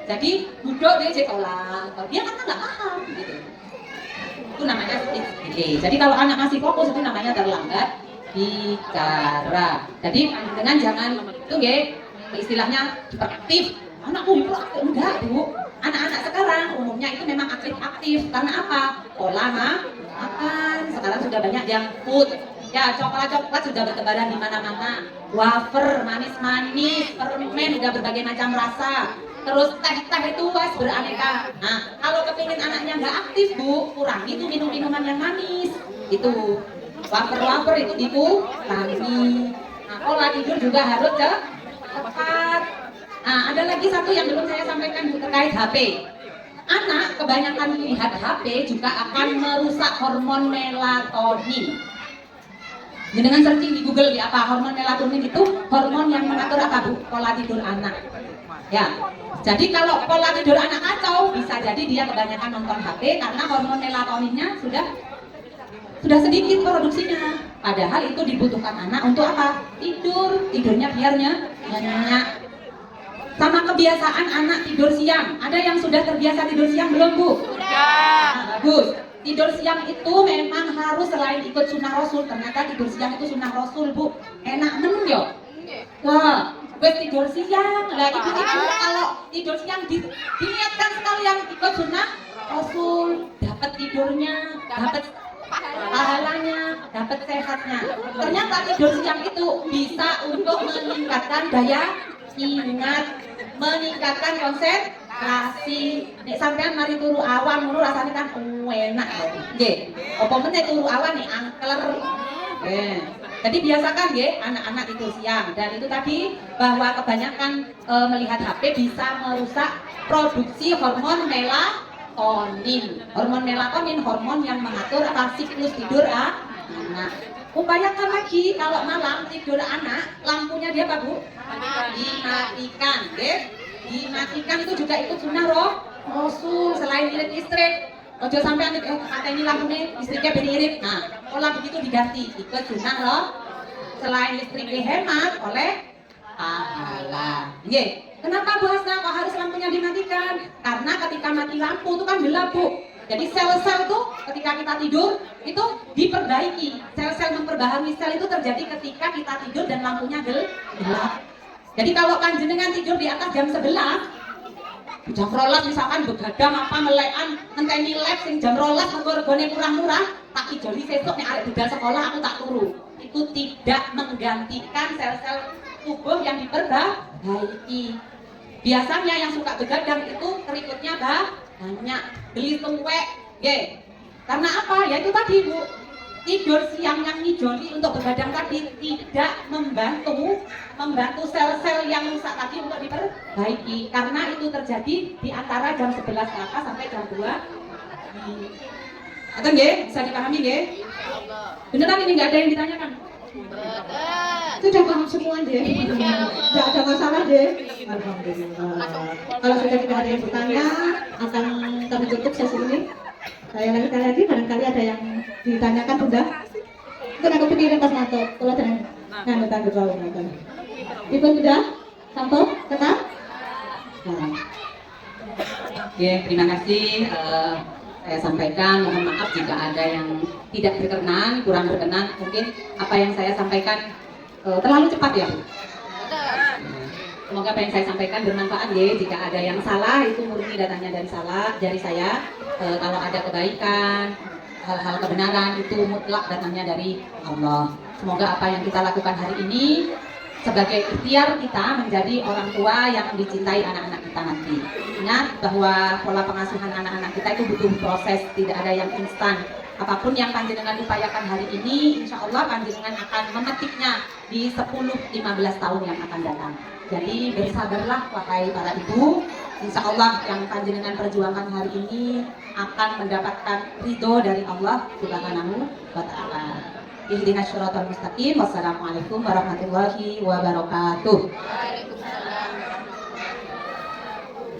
Jadi duduk dia sekolah, dia kan nggak paham gitu. Itu namanya speech delay. Jadi kalau anak masih fokus itu namanya terlambat bicara. Jadi dengan jangan itu istilahnya hiperaktif. Anakku hiperaktif enggak Bu. Anak-anak sekarang umumnya itu memang aktif karena apa? Pola makan. Sekarang sudah banyak yang food. Ya, coklat sudah bertebaran di mana-mana. Wafer, manis-manis, permen udah berbagai macam rasa. Terus teh itu wes beraneka. Nah, kalau kepingin anaknya nggak aktif Bu, kurangi itu minum minuman yang manis. Itu wafer itu dikurangi. Nah, pola tidur juga harus tepat. Nah, ada lagi satu yang belum saya sampaikan Bu, terkait HP. Anak kebanyakan lihat HP juga akan merusak hormon melatonin. Dengan searching di Google di apa hormon melatonin itu hormon yang mengatur apa Bu? Pola tidur anak. Ya. Jadi kalau pola tidur anak kacau, bisa jadi dia kebanyakan nonton HP karena hormon melatoninnya sudah sedikit produksinya. Padahal itu dibutuhkan anak untuk apa? Tidurnya biar nyenyak. Sama kebiasaan anak tidur siang. Ada yang sudah terbiasa tidur siang belum Bu? Sudah. Nah, bagus. Tidur siang itu memang harus selain ikut sunnah Rasul, ternyata tidur siang itu sunnah Rasul Bu. Enak men yo. Wah, gue tidur siang. Lah itu kalau tidur siang diniatkan sekali yang ikut sunnah Rasul, dapat tidurnya, dapat pahalanya, dapat sehatnya. Ternyata tidur siang itu bisa untuk meningkatkan daya ingat, meningkatkan konsentrasi. Nek sampean mari turu awan ngono rasane kan enak kok. Nggih. Apa meneh turu awan nih angker. Jadi biasakan nggih anak-anak tidur siang, dan itu tadi bahwa kebanyakan melihat HP bisa merusak produksi hormon melatonin. Hormon melatonin hormon yang mengatur apa siklus tidur anak. Upayakan lagi kalau malam tidur anak, lampunya dia apa Bu? Dimatikan, dimatikan itu juga ikut sunnah Rasul. Selain irit listrik, ojo sampai kata ini lampunya listriknya beririt. Nah, pola begitu diganti ikut sunnah Selain listrik dihemat oleh pahala. Kenapa Bu Hasna kok harus lampunya dimatikan? Karena ketika mati lampu itu kan gelap Bu. Jadi sel-sel itu ketika kita tidur itu diperbaiki. Sel-sel memperbaharui sel itu terjadi ketika kita tidur dan lampunya gelap. Jadi kalau panjenengan tidur di atas jam 11, jam 12 misalkan begadang apa melekan ngenteni lab sing jam 12 mergo-regone kurang murah, tak ijoli sesuk nek arek budal sekolah aku tak turu. Itu tidak menggantikan sel-sel tubuh yang diperbaiki. Biasanya yang suka begadang itu kerikutnya banyak, beli tuwek, Karena apa? Ya itu tadi Bu, tidur siang yang ngijoli untuk begadang tadi tidak membantu sel-sel yang rusak tadi untuk diperbaiki, karena itu terjadi di antara jam 11 ke atas sampai jam 2 pagi. Atau nggih, bisa dipahami nggih? Beneran ini nggak ada yang ditanyakan? Sudah paham semua deh. Tidak ada masalah deh. Alhamdulillah. Kalau sudah tidak ada yang bertanya, akan kami tutup sesi ini. Saya lagi barangkali ada yang ditanyakan Bunda. Itu aku pikirin pas nato. Kalau ada yang tanda jawab nanti. Ibu sudah sampai tetap. Nah. Oke, terima kasih. Saya sampaikan, mohon maaf jika ada yang tidak berkenan, kurang berkenan. Mungkin apa yang saya sampaikan terlalu cepat ya Bu. Semoga apa yang saya sampaikan bermanfaat ya. Jika ada yang salah, itu murni datangnya dari saya. Kalau ada kebaikan, hal-hal kebenaran, itu mutlak datangnya dari Allah. Semoga apa yang kita lakukan hari ini sebagai ikhtiar kita menjadi orang tua yang dicintai anak-anak kita nanti. Ingat bahwa pola pengasuhan anak-anak kita itu butuh proses, tidak ada yang instan. Apapun yang panjenengan upayakan hari ini, insya Allah panjenengan akan memetiknya di 10-15 tahun yang akan datang. Jadi bersabarlah wahai para ibu, insya Allah yang panjenengan perjuangkan hari ini akan mendapatkan ridho dari Allah Subhanahu wa Ta'ala. Ihdinas syiratal mustaqim. Wassalamualaikum warahmatullahi wabarakatuh.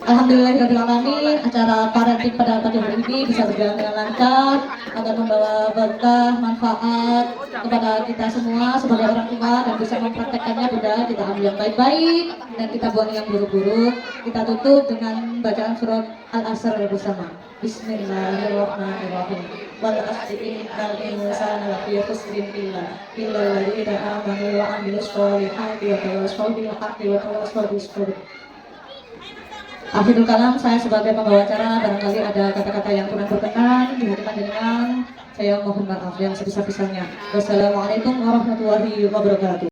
Alhamdulillahirrahmanirrahim. Acara parenting pada pagi hari ini bisa berjalan dengan lancar, agar membawa berkah, manfaat kepada kita semua sebagai orang tua, dan bisa mempraktekkannya. Bunda, kita ambil yang baik-baik dan kita buang yang buruk-buruk. Kita tutup dengan bacaan surat Al-Asr bersama. Bismillahirrahmanirrahim. Wal asri innal insana lafi khusrin illa alladziina aamanu wa 'amilus sholihati wa tawassaw bil haqqi wa tawassaw bis sabr. Akhirul kalam, saya sebagai pembawa acara, barangkali ada kata-kata yang kurang berkenan di hati panjenengan, saya mohon maaf yang sebesar-besarnya. Wassalamualaikum warahmatullahi wabarakatuh.